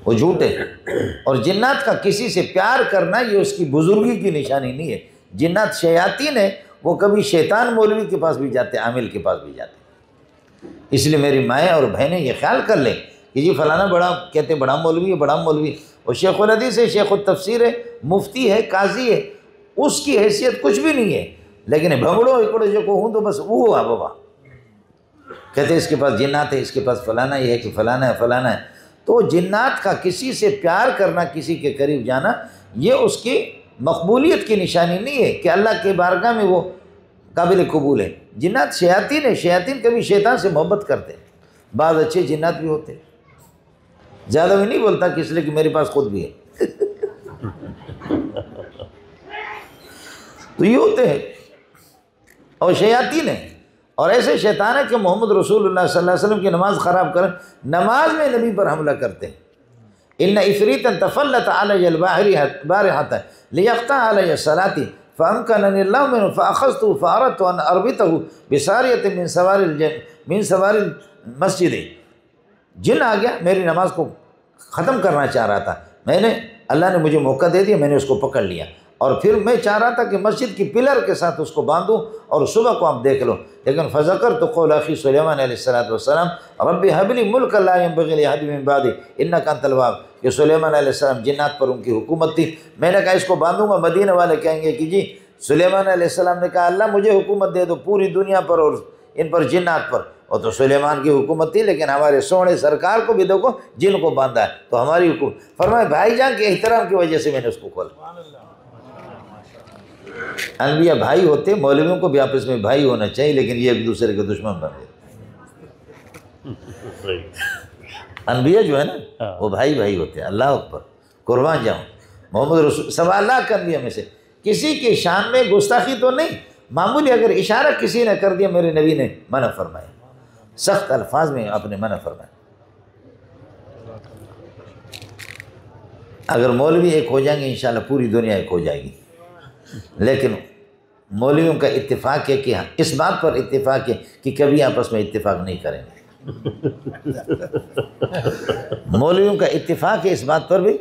वो झूठे, और जिन्नात का किसी से प्यार करना ये उसकी बुजुर्गी की निशानी नहीं है। जिन्नात शयातीन है, वो कभी शैतान मौलवी के पास भी जाते, आमिल के पास भी जाते। इसलिए मेरी माएँ और बहनें ये ख्याल कर लें कि जी फलाना बड़ा, कहते बड़ा मौलवी है, बड़ा मौलवी, और शेखुल हदीस है, शेखुल तफसीर है, मुफ्ती है, काजी है, उसकी हैसियत कुछ भी नहीं है। लेकिन भगड़ो इकड़ो जो को हूँ तो बस वो हुआ बाबा, कहते इसके पास जिन्नात है, इसके पास फलाना ये है कि फलाना है, फलाना है। तो जिन्नात का किसी से प्यार करना, किसी के करीब जाना, ये उसकी मकबूलियत की निशानी नहीं है कि अल्लाह के बारगाह में वो काबिल कबूल है। जिन्नात शयातीन है, शयातीन कभी शैतान से मोहब्बत करते हैं। बाद अच्छे जिन्नात भी होते हैं, ज़्यादा भी नहीं बोलता कि इसलिए कि मेरे पास खुद भी है। तो ये होते हैं और शयातीन है, और ऐसे शैतान है कि मोहम्मद रसूलुल्लाह सल्लल्लाहु अलैहि वसल्लम की नमाज ख़राब करें, नमाज में नबी पर हमला करते हैं। इन्ना इफ़रीतन तफ़ल्लत अलैयल बारिहता लियक़ता अलैय सलाती फ़अमकननी अल्लाहु मिन्हु फ़अख़ज़तु फ़अरदतु अन अरबितहु बिसारियतिन मिन सवारिल मस्जिद। जिन आ गया, मेरी नमाज को ख़त्म करना चाह रहा था, मैंने, अल्लाह ने मुझे मौका दे दिया, मैंने उसको पकड़ लिया, और फिर मैं चाह रहा था कि मस्जिद की पिलर के साथ उसको बांधूं और सुबह को आप देख लो। लेकिन फ़ज़कर तो क़ौल अख़ी सुलैमान अलैहिस्सलातु वस्सलाम रब्बी हबली मुल्कन ला यंबग़ी लिअहदिन मिन बअदी इन्नका अंतल वहाब। कि सुलैमान अलैहिस्सलाम जिन्नात पर उनकी हुकूमत थी। मैंने कहा इसको बांधूंगा, मदीना वाले कहेंगे कि जी सुलैमान अलैहिस्सलाम ने कहा अल्लाह मुझे हुकूमत दे दो पूरी दुनिया पर और इन पर जिन्नात पर। और तो सुलेमान की हुकूमत थी, लेकिन हमारे सोने सरकार को भी देखो जिनको बांधा है, तो हमारी हुकूमत। फरमाए भाईजान के एहतराम की वजह से मैंने उसको खोला। अनबिया भाई होते, मौलवियों को भी आपस में भाई होना चाहिए, लेकिन ये एक दूसरे के दुश्मन बन गए। अनबिया जो है ना वो भाई भाई होते हैं। अल्लाह अकबर, कुर्बान जाऊँ। मोहम्मद रसूल 1.25 अनबिया में से किसी के शान में गुस्ताखी तो नहीं, मामूली अगर इशारा किसी ने कर दिया, मेरे नबी ने मना फरमाया, सख्त अल्फाज में आपने मना फरमाया। अगर मौलवी एक हो जाएंगे इंशाल्लाह पूरी दुनिया एक हो जाएगी। लेकिन मौलवियों का इत्तेफाक है कि हाँ, इस बात पर इत्तेफाक है कि कभी आपस में इत्तेफाक नहीं करेंगे। मौलवियों का इत्तेफाक है इस बात पर भी,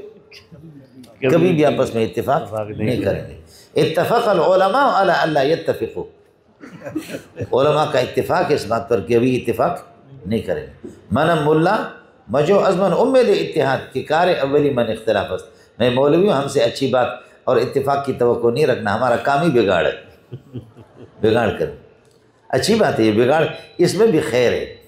कभी भी आपस में इत्तेफाक नहीं करेंगे। इत्तफ़क़ल उलमा अला अल्ला यत्तफ़िक़ू, उलमा का इत्तेफाक है इस बात पर कि कभी इत्तेफाक नहीं करेंगे। मन मुल्ला मजो अज़मन उम्मीद इत्तिहाद की कार अव्वली मन इख्तिलाफ़। मैं मौलवी हूँ, हमसे अच्छी बात और इत्तेफाक की तवक्को नहीं रखना, हमारा काम ही बिगाड़ है। बिगाड़ कर अच्छी बात है, ये बिगाड़ इसमें भी खैर है।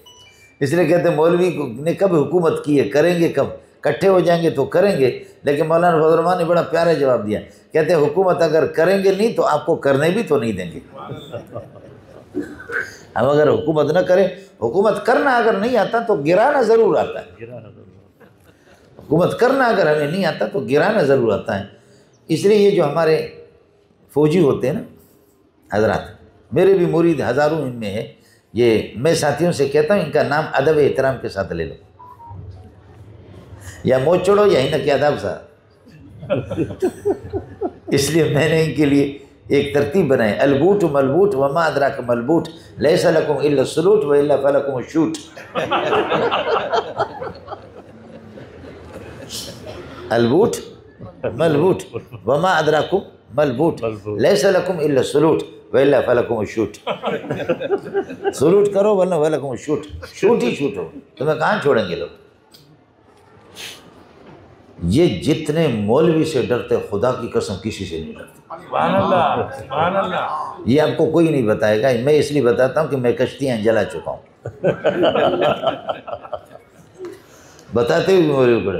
इसलिए कहते हैं मौलवी ने कब हुकूमत की है, करेंगे कब, इकट्ठे हो जाएंगे तो करेंगे। लेकिन मौलाना फजल रहमान ने बड़ा प्यारा जवाब दिया, कहते हैं हुकूमत अगर करेंगे नहीं तो आपको करने भी तो नहीं देंगे। हम अगर हुकूमत न करें, हुकूमत करना अगर नहीं आता तो गिराना ज़रूर आता है। हुकूमत करना अगर हमें नहीं आता तो गिराना ज़रूर आता है। इसलिए ये जो हमारे फ़ौजी होते हैं ना हजरात, मेरे भी मुरीद हज़ारों इनमें है, ये मैं साथियों से कहता हूँ इनका नाम अदब एहतराम के साथ ले लो, या मोच छोड़ो या इनके अदब सा। इसलिए मैंने इनके लिए एक तरतीब बनाई, अलबूट मलबूट वमा अदराक मलबूट लैसा लकुम इल्ला सलूट व इल्ला फलकुम शूट। अलबूट मलबूट वमा अदराकुम मलबूट लैसा लकुम इल्ला सलूट व इल्ला फलकुम शूट। सलूट करो वरना फलकुम शूट, शूट ही शूट हो, तुम्हें कहाँ छोड़ेंगे लोग। ये जितने मौलवी से डरते, खुदा की कसम किसी से नहीं डरते। सुभान अल्लाह, सुभान अल्लाह। ये आपको कोई नहीं बताएगा, मैं इसलिए बताता हूँ कि मैं कश्तियाँ जला चुका हूँ। बताते हुए मौलवी को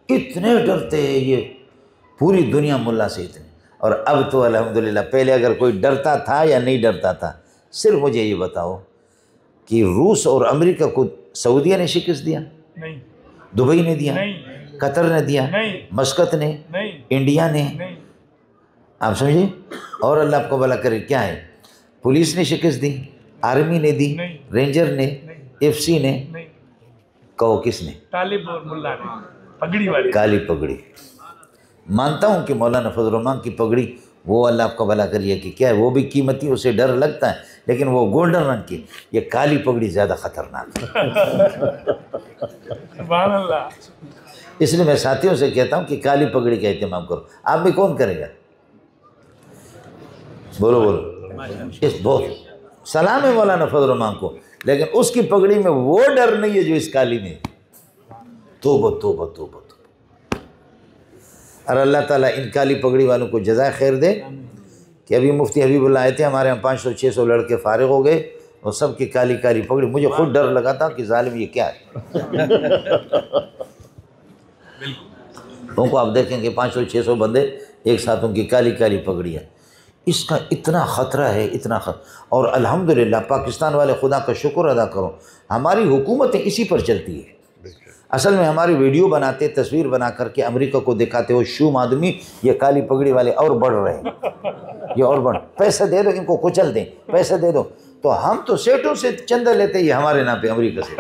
इतने डरते हैं ये, पूरी दुनिया मुल्ला से इतने। और अब तो अल्हम्दुलिल्लाह, पहले अगर कोई डरता था या नहीं डरता था, सिर्फ मुझे ये बताओ कि रूस और अमेरिका को सऊदीया ने शिकस्त दिया? नहीं। दुबई ने दिया? नहीं। कतर ने दिया? नहीं। मस्कत ने? नहीं। इंडिया ने? नहीं। आप समझे? और अल्लाह आपको भला करे, क्या है, पुलिस ने शिकस्त दी, आर्मी ने दी, रेंजर ने, FC ने, कहो किसने? तालिब और मुल्ला ने, पगड़ी वाली, काली पगड़ी। मानता हूँ कि मौलाना फजल रहमान की पगड़ी वो अल्लाह आपको भला करिए कि क्या है, वो भी कीमती, उसे डर लगता है, लेकिन वो गोल्डन रंग की, ये काली पगड़ी ज़्यादा ख़तरनाक है। सुभान अल्लाह। इसलिए मैं साथियों से कहता हूँ कि काली पगड़ी का एहतमाम करो। आप भी कौन करेगा? बोलो बोलो। इस बहुत सलाम है मौलाना फजल रहमान को, लेकिन उसकी पगड़ी में वो डर नहीं है जो इस काली में। तौबा तौबा तौबा। और अल्लाह ताला इन काली पगड़ी वालों को जज़ा खैर दे कि अभी मुफ्ती हबीबुल्लाह आए थे, हमारे यहाँ 500-600 लड़के फारिग हो गए और सब की काली काली पगड़ी। मुझे खुद डर लगा था कि जालिम ये क्या है। उनको आप देखेंगे 500-600 बंदे एक साथ, उनकी काली काली पगड़ी है। इसका इतना ख़तरा है, इतना खतरा। और अल्हम्दुलिल्लाह पाकिस्तान वाले खुदा का शुक्र अदा करो, हमारी हुकूमतें इसी पर चलती है। असल में हमारी वीडियो बनाते, तस्वीर बना करके अमेरिका को दिखाते हो, शूम आदमी ये काली पगड़ी वाले और बढ़ रहे हैं, ये और बढ़, पैसे दे दो इनको कुचल दें, पैसे दे दो। तो हम तो सेठों से चंदा लेते, ये हमारे नाम पे अमेरिका से।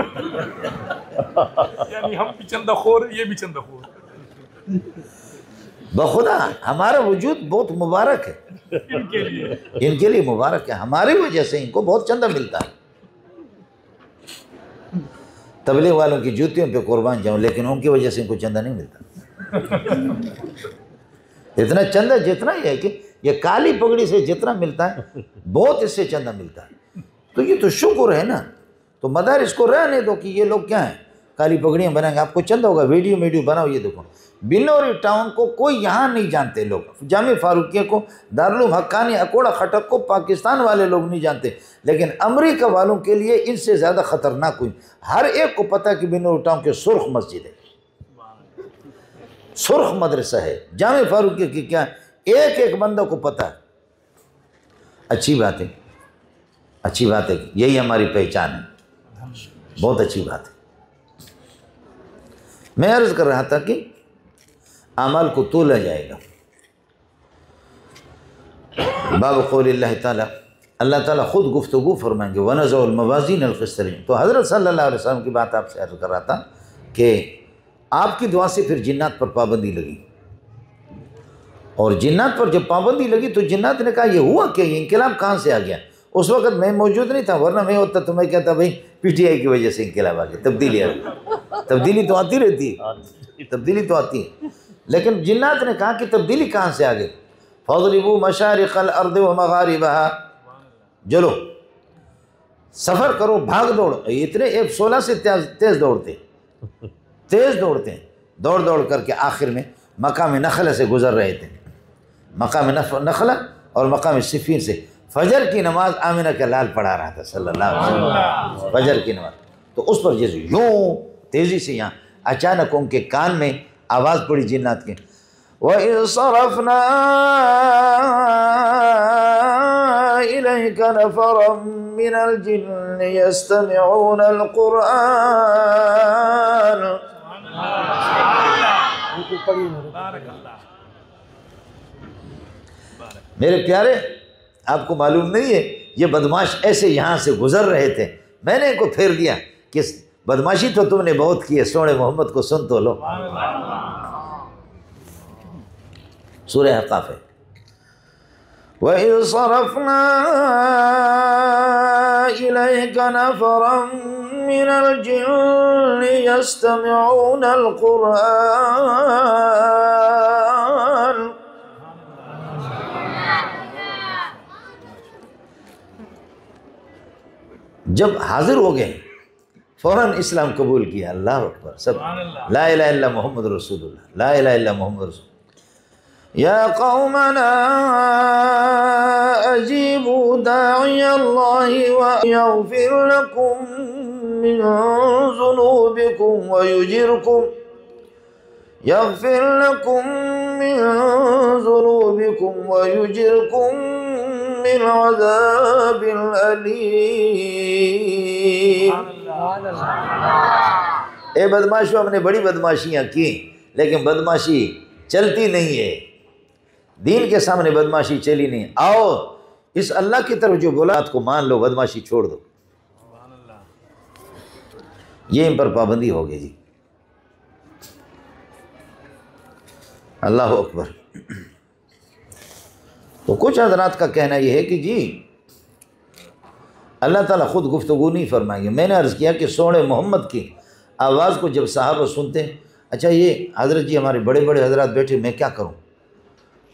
यानी हम भी चंदाखोर, ये भी चंदाखोर। बखुदा हमारा वजूद बहुत मुबारक है इनके लिए मुबारक है, हमारी वजह से इनको बहुत चंदा मिलता है। तबलीग वालों की जूतियों पे कुर्बान जाऊं, लेकिन उनकी वजह से इनको चंदा नहीं मिलता। इतना चंदा जितना ही है कि ये काली पगड़ी से जितना मिलता है, बहुत इससे चंदा मिलता है। तो ये तो शुक्र है ना। तो मदारिस को रहने दो कि ये लोग क्या हैं, काली पगड़ियाँ बनाएंगे, आपको चंदा होगा। वीडियो बनाओ, ये देखो बिल्लौरी टाउन को कोई यहाँ नहीं जानते लोग, जामे फारूकिया को, दारुल हक्कानी, अकोड़ा खटक को पाकिस्तान वाले लोग नहीं जानते, लेकिन अमेरिका वालों के लिए इनसे ज़्यादा ख़तरनाक हुई। हर एक को पता है कि बिल्लौरी टाउन के सुर्ख मस्जिद है, सुर्ख मदरसा है, जामे फारूकिया की क्या, एक एक बंदा को पता है। अच्छी बात है, अच्छी बात है, यही हमारी पहचान है, बहुत अच्छी बात है। मैं अर्ज़ कर रहा था कि अमाल को तोला जाएगा। बाब क़ौलिल्लाह ताला, अल्लाह ताला ख़ुद गुफ्तगू फरमाएंगे वनज़उल मवाज़ीन अल-क़िस्त। तो हज़रत सल्लल्लाहु अलैहि वसल्लम की बात आपसे अर्ज़ कर रहा था कि आपकी दुआ से फिर जिन्नात पर पाबंदी लगी, और जिन्नात पर जब पाबंदी लगी तो जिन्नात ने कहा ये हुआ क्या, ये इंकलाब कहाँ से आ गया। उस वक़्त मैं मौजूद नहीं था, वरना मैं होता तो मैं कहता भाई PTI की वजह से इंकलाब आ गया, तब्दीली आ गई। तब्दीली तो आती रहती है, तब्दीली तो आती है, लेकिन जिन्नात ने कहा कि तब्दीली कहाँ से आ गई। फ़ज़रिबू मशारिक़ल अर्दि व मग़ारिबहा, चलो सफ़र करो, भाग दौड़। इतने F-16 से तेज़ दौड़ते हैं, दौड़ दौड़ करके आखिर में मकाम नखला से गुज़र रहे थे। मकाम नखला और मकाम सिफ़ीन से फजर की नमाज आमिना का लाल पढ़ा रहा था सल्लल्लाहु अलैहि वसल्लम, फजर की नमाज। तो उस पर जैसे यूँ तेज़ी से यहाँ अचानक उनके कान में आवाज़ पड़ी जिन्नात के, वइज़ सरफ़ना इलैका नफ़रम मिनल जिन्नि यस्तमिऊनल क़ुरआन। मेरे प्यारे, आपको मालूम नहीं है ये बदमाश ऐसे यहाँ से गुज़र रहे थे, मैंने इनको फेर दिया कि बदमाशी तो तुमने बहुत की है, सोने मोहम्मद को सुन तो लो। सूरह हक़ाफ़ है। वइज़ सरफ़ना इलैका नफ़रम मिनल जिन्नि यस्तमिऊनल क़ुरआन। जब हाजिर हो गए फ़ौरन इस्लाम कबूल किया। अल्लाह अकबर, सब ला इलाहा इल्ला मोहम्मद रसूलुल्लाह, ला इलाहा इल्ला मोहम्मद रसूल। या कौमना अजीबू दाइयल्लाहि व यग़फिर लकुम मिन ज़ुनूबिकुम व युजिरकुम, यग़फिर लकुम मिन ज़ुनूबिकुम व युजिरकुम मिन अज़ाबिल अलीम। ए बदमाशों, हमने बड़ी बदमाशियाँ की, लेकिन बदमाशी चलती नहीं है, दीन के सामने बदमाशी चली नहीं। आओ इस अल्लाह की तरफ जो बोला को मान लो, बदमाशी छोड़ दो। ये इन पर पाबंदी हो गई जी। अल्लाह अकबर। तो कुछ हज़रात का कहना यह है कि जी अल्लाह ताला ख़ुद गुफ्तगू नहीं फरमाएंगे। मैंने अर्ज़ किया कि सोने मोहम्मद की आवाज़ को जब साहबा सुनते हैं, अच्छा ये हज़रत जी हमारे बड़े बड़े हज़रात बैठे, मैं क्या करूं,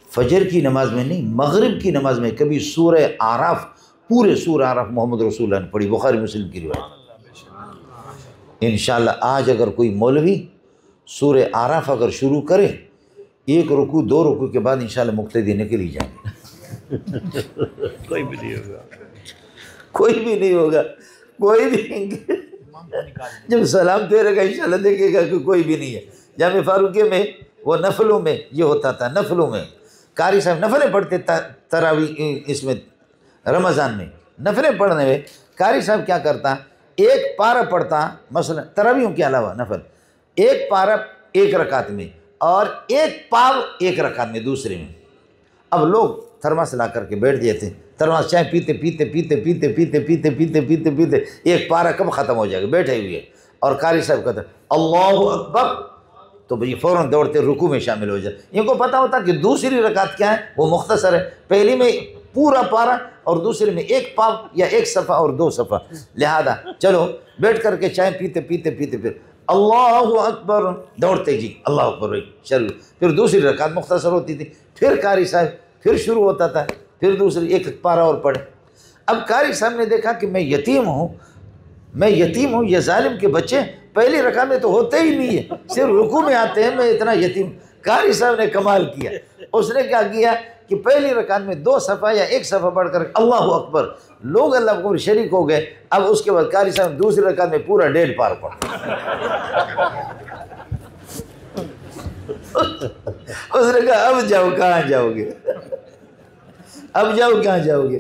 फजर की नमाज में नहीं, मगरिब की नमाज में कभी सूरह आराफ, पूरे सूरह आराफ मोहम्मद रसूलुल्लाह ने पढ़ी, बुखारी मुस्लिम की रिवायत। इंशाअल्लाह आज अगर कोई मौलवी सूरह आराफ अगर शुरू करे, एक रुकू दो रुकू के बाद इंशाअल्लाह मुक्तदी निकल जाएंगे। कोई भी नहीं होगा, कोई भी नहीं होगा, कोई भी जब सलाम फेरेगा इंशाअल्लाह देखेगा कि कोई भी नहीं है। जामे फारूकी में वो नफलों में ये होता था, नफलों में कारी साहब नफलें पढ़ते तरावी, इसमें रमज़ान में नफलें पढ़ने में कारी साहब क्या करता, एक पारा पढ़ता, मसलन तरावियों के अलावा नफल, एक पारा एक रकात में और एक पाव एक रकात में दूसरे में। अब लोग थर्मास ला करके बैठ गए थे, थर्मास चाय पीते पीते पीते पीते पीते पीते पीते पीते पीते एक पारा कब ख़त्म हो जाएगा, बैठे हुए। और कारी साहब कहते अल्लाहु अकबर, तो भाई फ़ौरन दौड़ते रुकू में शामिल हो जाए। इनको पता होता कि दूसरी रकात क्या है, वो मुख्तसर है, पहली में पूरा पारा और दूसरे में एक पाव या एक सफ़ा और दो सफ़ा, लिहाजा चलो बैठ करके चाय पीते पीते पीते फिर अल्लाहु अकबर दौड़ते जी, अल्लाह अकबर चलो। फिर दूसरी रकात मुख्तसर होती थी, फिर कारी साहब फिर शुरू होता था, फिर दूसरी एक पारा और पढ़े। अब कारी साहब ने देखा कि मैं यतीम हूँ, ये जालिम के बच्चे पहली रकात में तो होते ही नहीं है, सिर्फ रुकू में आते हैं, मैं इतना यतीम। कारी साहब ने कमाल किया, उसने क्या किया कि पहली रकात में दो सफ़ा या एक सफ़ा पढ़कर अल्लाह अकबर, लोग अल्लाह अकबर शरीक हो गए। अब उसके बाद कारी साहब दूसरी रकात में पूरा 1.5 पार पढ़ा। उसने कहा अब जाओ, कहाँ जाओगे, अब जाओ, कहाँ जाओगे,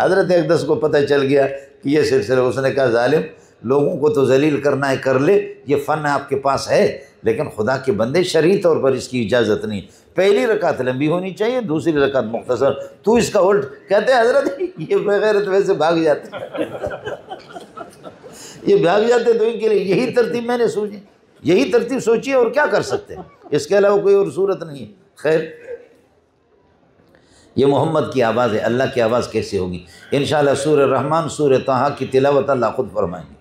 हज़रत अक़दस को पता चल गया कि ये सिलसिला, उसने कहा जालिम, लोगों को तो जलील करना है कर ले, ये फ़न आपके पास है, लेकिन खुदा के बंदे शरई तौर पर इसकी इजाज़त नहीं। पहली रकात लंबी होनी चाहिए, दूसरी रकात मुख्तसर। तू इसका उल्ट कहते हैं हज़रत ये बगैर तो वैसे भाग जाते ये भाग जाते, तो इनके लिए यही तरतीब मैंने सोची, यही तरतीब सोची और क्या कर सकते हैं, इसके अलावा कोई और सूरत नहीं है। खैर, ये मोहम्मद की आवाज़ है, अल्लाह की आवाज़ कैसे होगी? इंशाअल्लाह सूरह रहमान, सूरह ताहा की तिलावत अल्लाह खुद फरमाएंगे।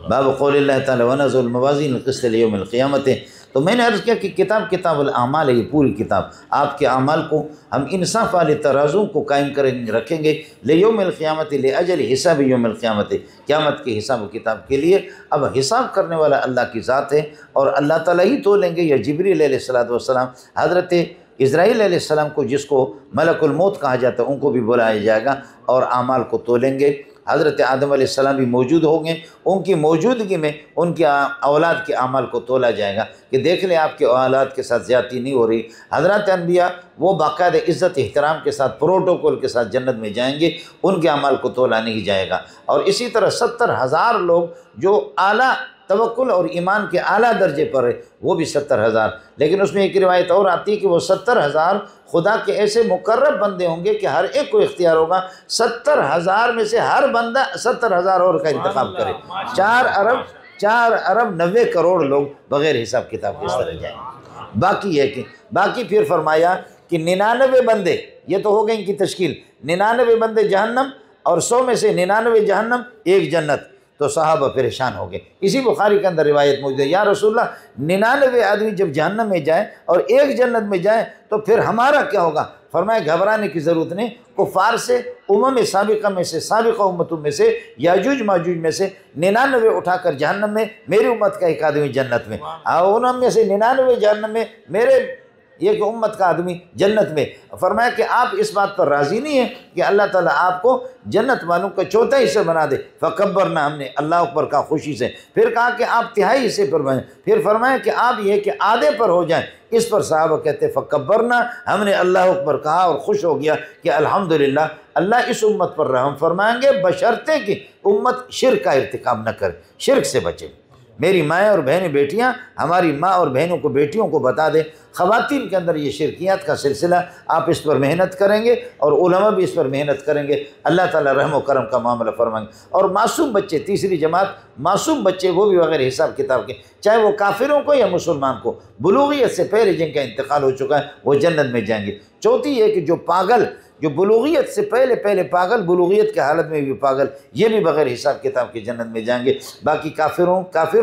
बाब क़ौलिल्लाहि तआला व नज़्ज़ुल मवाज़ीन क़िस्त लियौमिल क़ियामत। तो मैंने अर्ज़ किया कि किताब किताबुल आमाल है, ये पूरी किताब आपके अमाल को हम इंसाफ वाले तराजू को कायम करेंगे, रखेंगे लियौमिल क़ियामत, लिअजल हिसाब यौमिल क़ियामत, क़यामत के हिसाब किताब के लिए। अब हिसाब करने वाला अल्लाह की ज़ात है और अल्लाह ताला ही तोलेंगे, या जिब्रील अलैहिस्सलातु वस्सलाम, हज़रत इज़राइल अलैहिस्सलाम को जिसको मलकुल मौत कहा जाता है, उनको भी बुलाया जाएगा और आमाल को तोलेंगे। हज़रत आदम अलैहिस्सलाम भी मौजूद होंगे, उनकी मौजूदगी में उनकी औलाद के अमाल को तोला जाएगा कि देख लें आपके औलाद के साथ ज़्यादती नहीं हो रही। हज़रत अनबिया वो बाकायदा इज़्ज़त एहतराम के साथ, प्रोटोकॉल के साथ जन्नत में जाएंगे, उनके अमाल को तोला नहीं जाएगा। और इसी तरह 70,000 लोग जो आला तवक्कुल और ईमान के आला दर्जे पर है, वो भी 70,000। लेकिन उसमें एक रिवायत और आती है कि वो 70,000 खुदा के ऐसे मुकर्रब बंदे होंगे कि हर एक को इख्तियार होगा 70,000 में से हर बंदा 70,000 और का इंतखाब करे। 4 अरब 90 करोड़ लोग बग़ैर हिसाब किताब के इस तरह जाएंगे। बाकी है कि बाकी फिर फरमाया कि 99 बंदे, ये तो हो गई इनकी तश्कील, 99 बंदे जहन्नम और 100 में से 99 जहन्नम, 1 जन्नत। तो साहबा परेशान हो गए। इसी बुखारी के अंदर रिवायत मौजूद है, या रसूलल्लाह 99 आदमी जब जहन्नम में जाए और 1 जन्नत में जाए तो फिर हमारा क्या होगा? फरमाया घबराने की ज़रूरत नहीं, कुफ़ार से, उम्म साबिक़ा में से, साबिक़ा उम्मतों में से, याजूज माजूज में से 99 उठाकर जहन्नम में, मेरी उम्मत का एक आदमी जन्नत में, और उनमें से 99 जहन्नम में, मेरे ये कि उम्मत का आदमी जन्नत में। फरमाया कि आप इस बात पर राज़ी नहीं है कि अल्लाह ताला आपको जन्नत वालों का चौथा हिस्सा बना दे? फ़कब्बरना, हमने अल्लाह अकबर कहा खुशी से। फिर कहा कि आप तिहाई हिस्से पर बने। फिर फरमाया कि आप ये कि आधे पर हो जाएं। इस पर साहबा कहते फ़कब्बरना, हमने अल्लाह अकबर कहा और खुश हो गया कि अल्हम्दुलिल्लाह, अल्लाह इस उम्मत पर रहम फरमाएंगे बशर्ते कि उम्मत शिर्क का इर्तिकाब न करे, शिर्क से बचे। मेरी माएँ और बहनें, बेटियाँ, हमारी माँ और बहनों को, बेटियों को बता दें, ख़वातीन के अंदर ये शिरकियात का सिलसिला, आप इस पर मेहनत करेंगे और उलमा भी इस पर मेहनत करेंगे, अल्लाह ताला रहम व करम का मामला फरमाएंगे। और मासूम बच्चे, तीसरी जमात, मासूम बच्चे, वो भी बग़ैर हिसाब किताब के, चाहे वो काफिरों को या मुसलमान को, बुलूगियत से पहले जिनका इंतकाल हो चुका है, वो जन्नत में जाएंगे। चौथी है कि जो पागल, जो बुलूगियत से पहले पागल, बुलूगियत के हालत में भी पागल, ये भी बग़ैर हिसाब किताब के जन्नत में जाएंगे। बाकी काफिर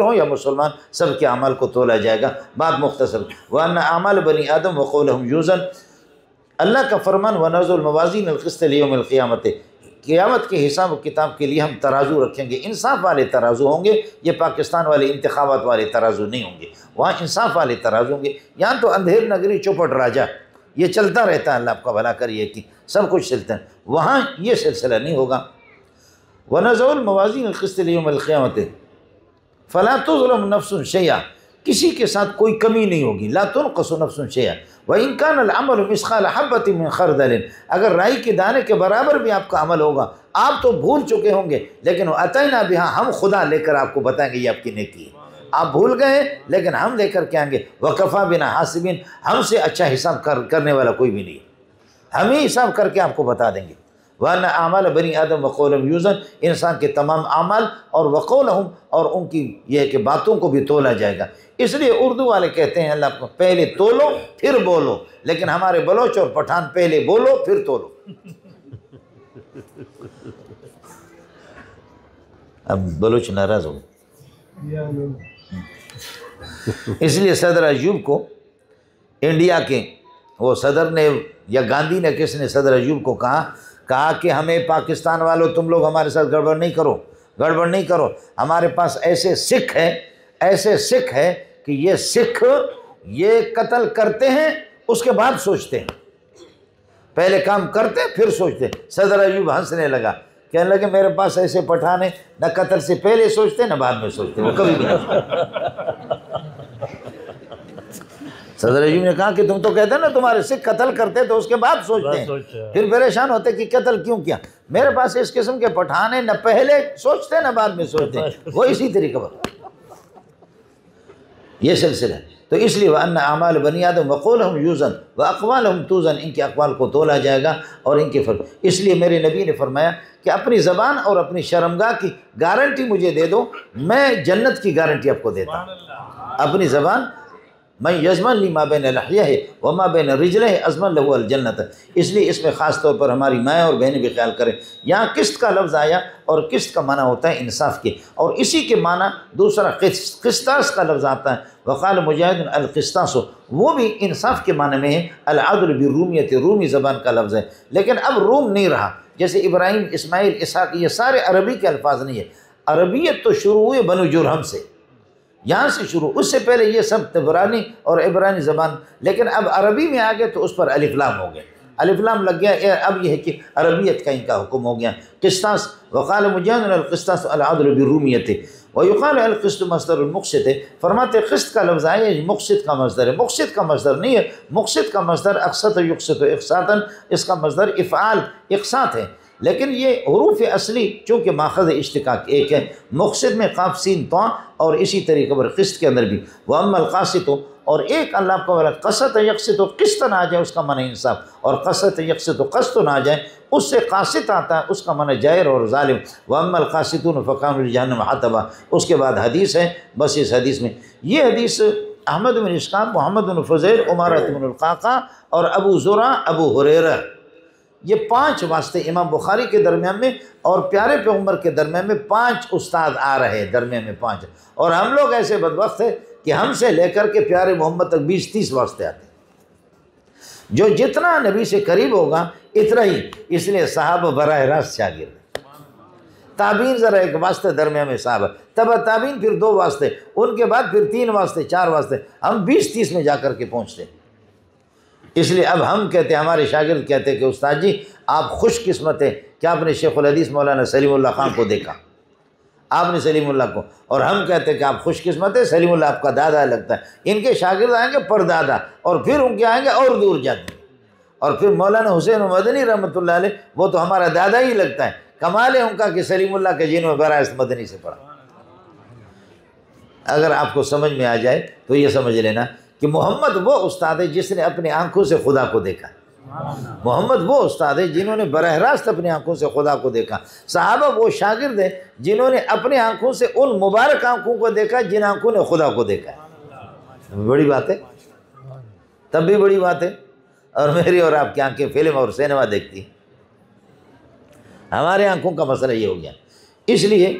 हों या मुसलमान, सब के अमल को तोला जाएगा। बात मुख्तसर, वअन्ना अमाल बनी आदम व क़ौलहुम यूज़न, अल्लाह का फरमान व नज़्ज़ुल मवाज़ीन अल-क़िस्त लियौमिल क़ियामत, क़यामत के हिसाब किताब के लिए हम तराजू रखेंगे, इंसाफ वाले तराजू होंगे। ये पाकिस्तान वाले इंतखाबात वाले तराजू नहीं होंगे, वहाँ इंसाफ वाले तराजू होंगे। यहाँ तो अंधेर नगरी चौपट राजा, ये चलता रहता है, अल्लाह आपका भला करिए कि सब कुछ चलता है, वहाँ ये सिलसिला नहीं होगा। व नज़्ज़ुल मवाज़ीन अल-क़िस्त लियौमिल क़ियामत फ़ला तुज़लम नफ्सुन शैआ, किसी के साथ कोई कमी नहीं होगी। ला तुनक़सु नफ्सुन शैआ व इन कान अल-अमलु मिस्क़ाल हब्बतिन मिन ख़रदलिन, अगर राई के दाने के बराबर भी आपका अमल होगा, आप तो भूल चुके होंगे, लेकिन अतैना बिहा, हम खुदा लेकर आपको बताएंगे ये आपकी नेकी है। आप भूल गए लेकिन हम लेकर के आएंगे। वकफ़ा बिना हासिबिन, हमसे अच्छा हिसाब करने वाला कोई भी नहीं, हम ही हिसाब करके आपको बता देंगे। वअन्ना आमाल बनी आदम व क़ौलहुम यूज़न, इंसान के तमाम आमाल और वक़ौलहुम, और उनकी यह है कि बातों को भी तोला जाएगा। इसलिए उर्दू वाले कहते हैं अल्लाह को, पहले तोलो फिर बोलो, लेकिन हमारे बलोच और पठान पहले बोलो फिर तोलो। अब बलोच नाराज़ हो, इसलिए सदर अयूब को, इंडिया के वो सदर ने या गांधी ने, किसने, सदर अयूब को कहा कि हमें पाकिस्तान वालों, तुम लोग हमारे साथ गड़बड़ नहीं करो, हमारे पास ऐसे सिख है कि ये सिख ये कत्ल करते हैं, उसके बाद सोचते हैं, पहले काम करते हैं फिर सोचते हैं। सदर अयूब हंसने लगा, कहने लगे मेरे पास ऐसे पठान है, न कत्ल से पहले सोचते न बाद में सोचते, वो कभी भी नहीं। सदर अयूब ने कहा कि तुम तो कहते ना तुम्हारे सिख कत्ल करते तो उसके बाद सोचते हैं, फिर परेशान होते कि कत्ल क्यों किया। मेरे पास इस किस्म के पठान है, न पहले सोचते न बाद में सोचते, वो इसी तरीके पर ये सिलसिला है। तो इसलिए वअन्ना अमाल बनी आदम वक़ौलहुम यूज़न व अक़वालहुम तूज़न, इनके अक़वाल को तोला जाएगा और इनके फर्क। इसलिए मेरे नबी ने फरमाया कि अपनी ज़बान और अपनी शर्मगाह की गारंटी मुझे दे दो, मैं जन्नत की गारंटी आपको देता हूँ। अपनी ज़बान मैं यज़मन ली मा बैन लहियह व मा बैन रिजलह अज़मन लहु अल जन्नत। इसलिए इसमें ख़ास तौर पर हमारी माएँ और बहनें भी ख्याल करें। यहाँ किस्त का लफ्ज़ आया और किस्त का माना होता है इंसाफ के, और इसी के माना दूसरा क़िस्तास का लफ्ज़ आता है। वक़ाल मुजाहिद अल क़िस्तास, वो भी इंसाफ के माने में है। अल अदल बिर्रूमियत, रूमी ज़बान का लफ्ज़ है, लेकिन अब रूम नहीं रहा। जैसे इब्राहीम, इस्माइल, इसहाक़, ये सारे अरबी के अल्फाज नहीं है। अरबियत तो शुरू हुई बनु जुरहम से, यहाँ से शुरू, उससे पहले ये सब तबरानी और इब्रानी ज़बान, लेकिन अब अरबी में आ गए तो उस पर अलिफ लाम हो गया, अलिफ लाम लग गया। अब यह है कि अरबियत का इनका हुक्म हो गया। क़िस्तास वक़ाल मुजाहिद अल क़िस्तास अल अदल बिर्रूमियत व युक़ाल अल क़िस्त मस्दर अल मुक़सित, फरमाते क़िस्त का लफ्ज़ आया ये मुक़सित का मस्दर है। मुक़सित का मस्दर नहीं है, मुक़सित का मस्दर अक़सत युक़सित इक़सातन, इसका मस्दर इफ़आल इक़सात है। लेकिन ये हुरूफ असली चूँकि माखज़ इश्तिक़ाक़ एक है, मुक़सिद में क़ाफ़ सीन तौ, और इसी तरीके पर क़िस्त के अंदर भी व अम्मल क़ासित, और एक अल्लाह का वाला क़सत यक़सित क़िस्त ना आ जाए उसका मन इंसाफ, और क़सत यक़सित क़स्त ना आ जाए उससे क़ासित आता है उसका मन जाहिर और ज़ालिम। व अम्मल क़ासितून फ़कानू लिजहन्नम हतबा। उसके बाद हदीस है, बस इस हदीस में ये हदीस अहमद बिन इस्हाक़, मोहम्मद बिन फ़ुज़ैल, उमारत बिन अल-क़ाक़ा और अबू ज़ुरा, अबू हुरैरा, ये 5 वास्ते इमाम बुखारी के दरमियान में और प्यारे पैगम्बर के दरमियान में 5 उस्ताद आ रहे हैं, दरमियान में 5। और हम लोग ऐसे बदबख्त हैं कि हमसे लेकर के प्यारे मोहम्मद तक 20-30 वास्ते आते हैं। जो जितना नबी से करीब होगा इतना ही, इसलिए साहब बराह रास्त शागिर्द, ताबीन ज़रा एक वास्ते, दरमियान में साहब, तब ताबीन फिर 2 वास्ते, उनके बाद फिर 3 वास्ते, 4 वास्ते, हम 20-30 में जा कर के पहुँचते हैं। इसलिए अब हम कहते हैं, हमारे शागिर्द कहते हैं कि उस्ताद जी आप खुशकिस्मत हैं कि आपने शेखुल हदीस मौलाना सलीमुल्लाह खान को देखा, आपने सलीमुल्लाह को, और हम कहते हैं कि आप खुशकिस्मत है, सलीमुल्लाह आपका दादा लगता है। इनके शागिर्द आएंगे परदादा, और फिर उनके आएंगे और दूर जाते, और फिर मौलाना हुसैन मदनी रहमतुल्लाह अलैह, वो तो हमारा दादा ही लगता है। कमाल है उनका कि सलीमुल्लाह के जिन में बरास्त मदनी से पढ़ा। अगर आपको समझ में आ जाए तो ये समझ लेना कि मोहम्मद वो उस्ताद है जिसने अपनी आंखों से खुदा को देखा। मोहम्मद वो उस्ताद है जिन्होंने बरह रास्त अपनी आंखों से खुदा को देखा। सहाबा वो शागिर्द हैं जिन्होंने अपनी आंखों से उन मुबारक आंखों को देखा जिन आंखों ने खुदा को देखा है। बड़ी बात है, तब भी बड़ी बात है। और मेरी और आपकी आंखें फिल्म और सिनेमा देखती, हमारे आंखों का मसला ये हो गया। इसलिए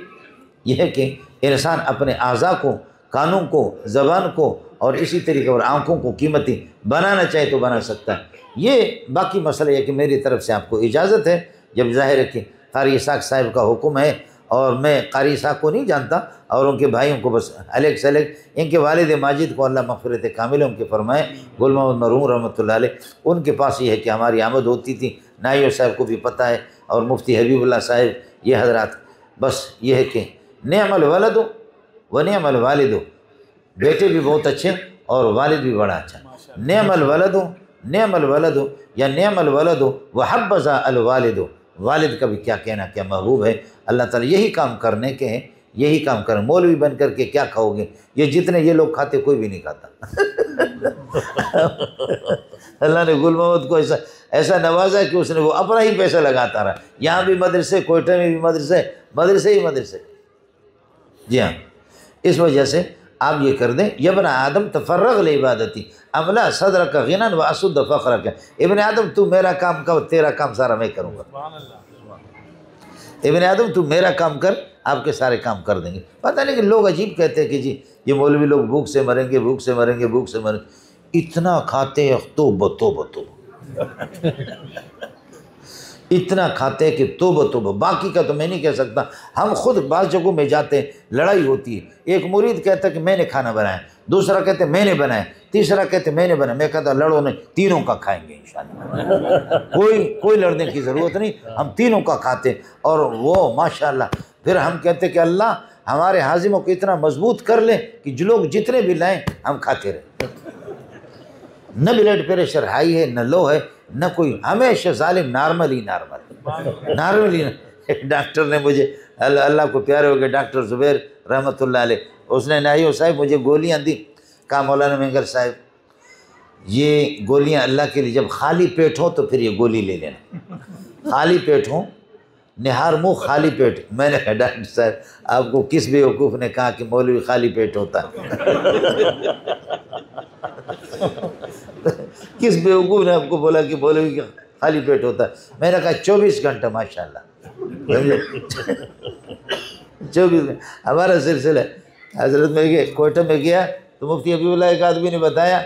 यह है कि इंसान अपने आज़ा को, कानों को, ज़बान को और इसी तरीके और आँखों को कीमती बनाना चाहे तो बना सकता है। ये बाकी मसला है कि मेरी तरफ से आपको इजाज़त है, जब ज़ाहिर है कि क़ारी इसाक़ साहिब का हुक्म है, और मैं क़ारी इसाक़ को नहीं जानता और उनके भाइयों को बस अलग से अलग, इनके वालिद माजिद को अल्लाह मग़फ़िरत कामिल उनके फ़रमाए, गुल मोहम्मद मरहूम रहमतुल्लाह अलैह, उनके पास ये है कि हमारी आमद होती थी। नाइयो साहब को भी पता है, और मुफ्ती हबीबुल्लाह साहब, ये हज़रात, बस ये है कि नेअमल वलदो व नेअमल वालिदो, बेटे भी बहुत अच्छे और वालिद भी बड़ा अच्छा। नेअमल वलदो या नेअमल वलदो व हब्बज़ा अल वालिदो, वालिद का भी क्या कहना, क्या महबूब है। अल्लाह ताला यही काम करने के हैं, यही काम करें। मौलवी बन कर के क्या खाओगे, ये जितने ये लोग खाते कोई भी नहीं खाता। अल्लाह ने गुल मोहम्मद को ऐसा नवाजा कि उसने वो अपना ही पैसा लगाता रहा। यहाँ भी मदरसे, कोयटा में भी मदरसे ही मदरसे। जी हाँ, इस वजह से आप ये कर दें, यबन आदम तफर्रग ले इबादती अमला सदर का गिनन व असुद्द फ़ख्र का। इब्न आदम तू मेरा काम कर, तेरा काम सारा मैं करूँगा। इब्न आदम तू मेरा काम कर, आपके सारे काम कर देंगे। पता नहीं कि लोग अजीब कहते हैं कि जी ये मौलवी लोग भूख से मरेंगे, भूख से मरेंगे, भूख से मरेंगे। इतना खाते हैं तो इतना खाते हैं कि तोबा। बाकी का तो मैं नहीं कह सकता। हम खुद बाज़ जगहों में जाते हैं, लड़ाई होती है। एक मुरीद कहता है कि मैंने खाना बनाया, दूसरा कहते मैंने बनाया, तीसरा कहते मैंने बनाया। मैं कहता लड़ो नहीं, तीनों का खाएंगे इंशाअल्लाह। कोई लड़ने की ज़रूरत नहीं, हम तीनों का खाते। और वो माशाअल्लाह, फिर हम कहते कि अल्लाह हमारे हाजिमों को इतना मजबूत कर ले कि जो लोग जितने भी लाएँ हम खाते रहें। न ब्लड प्रेशर हाई है न लो है न कोई, हमेशा जालिम नॉर्मल ही नॉर्मल ही। एक डॉक्टर ने मुझे, अल्लाह को प्यारे हो गए डॉक्टर जुबैर रहमतुल्लाह अलैह, उसने नाइयो साहब मुझे गोलियां दी। कहा मौलाना मेंगर साहब ये गोलियां अल्लाह के लिए, जब खाली पेट हो तो फिर ये गोली ले लेना, खाली पेट हो, निहार मुँह खाली पेट। मैंने कहा डॉक्टर साहब आपको किस बेवकूफ़ ने कहा कि मौलवी खाली पेट होता है? किस बेवकूफ़ ने आपको बोला कि मौलवी खाली पेट होता है? मैंने कहा 24 घंटा माशाल्लाह। 24 हमारा सिलसिला हजरत में गए, कोयटा में गया तो मुफ्ती हबीबुल्लाह एक आदमी ने बताया,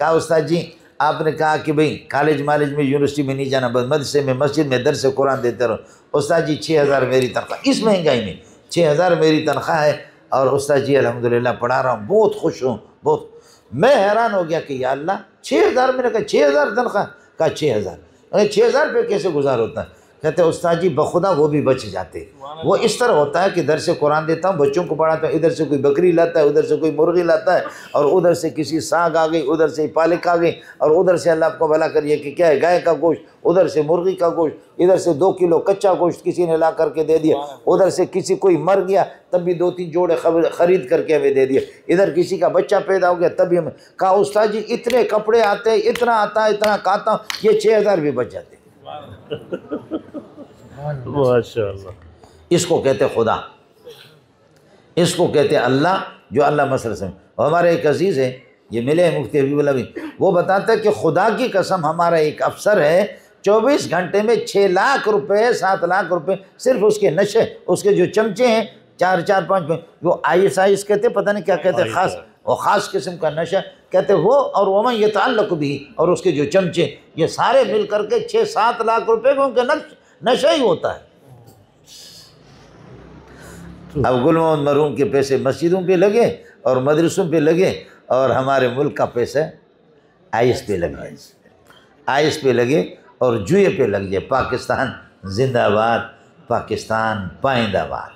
कहा उस्ताद जी आपने कहा कि भाई कॉलेज मालेज में यूनिवर्सिटी में नहीं जाना, बस मदरसे में मस्जिद में दर्स कुरान देते रहो। उस्ताद जी 6000 मेरी तनख्वाह, इस महंगाई में 6000 मेरी तनख्वाह है और उस्ताद जी अल्हम्दुलिल्लाह पढ़ा रहा हूँ, बहुत खुश हूँ बहुत। मैं हैरान हो गया कि या अल्लाह 6000, मैंने कहा 6000 तनख्वाह? कहा 6000। अरे 6000 पे कैसे गुजार होता है? कहते उस्ताद जी बखुदा वो भी बच जाते। वो इस तरह होता है कि इधर से कुरान देता हूँ, बच्चों को पढ़ाता हूँ, इधर से कोई बकरी लाता है, उधर से कोई मुर्गी लाता है, और उधर से किसी साग आ गई, उधर से पालक आ गई, और उधर से अल्लाह आपको भला करिए कि क्या है गाय का गोश्त, उधर से मुर्गी का गोश्त, इधर से 2 किलो कच्चा गोश्त किसी ने ला करके दे दिया, उधर से किसी कोई मर गया तब भी 2-3 जोड़े खरीद करके हमें दे दिए, इधर किसी का बच्चा पैदा हो गया तब भी हमें। कहा उस्ताद जी इतने कपड़े आते हैं, इतना आता है, इतना खाता हूँ, ये 6000 भी बच जाते। माशाअल्लाह। इसको कहते खुदा, इसको कहते अल्लाह, जो अल्लाह मसल से। और हमारे एक अजीज़ है, ये मिले हैं मुफ्ती हबीबुल्लाह भी, वो बताते हैं कि खुदा की कसम हमारा एक अफसर है 24 घंटे में 6 लाख रुपए 7 लाख रुपए सिर्फ उसके नशे, उसके जो चमचे हैं 4-5 वो ISIS कहते, पता नहीं क्या कहते, ख़ास और ख़ास किस्म का नशा कहते वो, और वमन ये ताल्लुक़ भी, और उसके जो चमचे, ये सारे मिल करके 6-7 लाख रुपए को उनका नशा ही होता है। अब गुल मोहम्मद मरहूम के पैसे मस्जिदों पे लगे और मदरसों पे लगे, और हमारे मुल्क का पैसा IS पे लगे, IS पे लगे और जुए पे लग जाए। पाकिस्तान जिंदाबाद, पाकिस्तान पाइंदाबाद,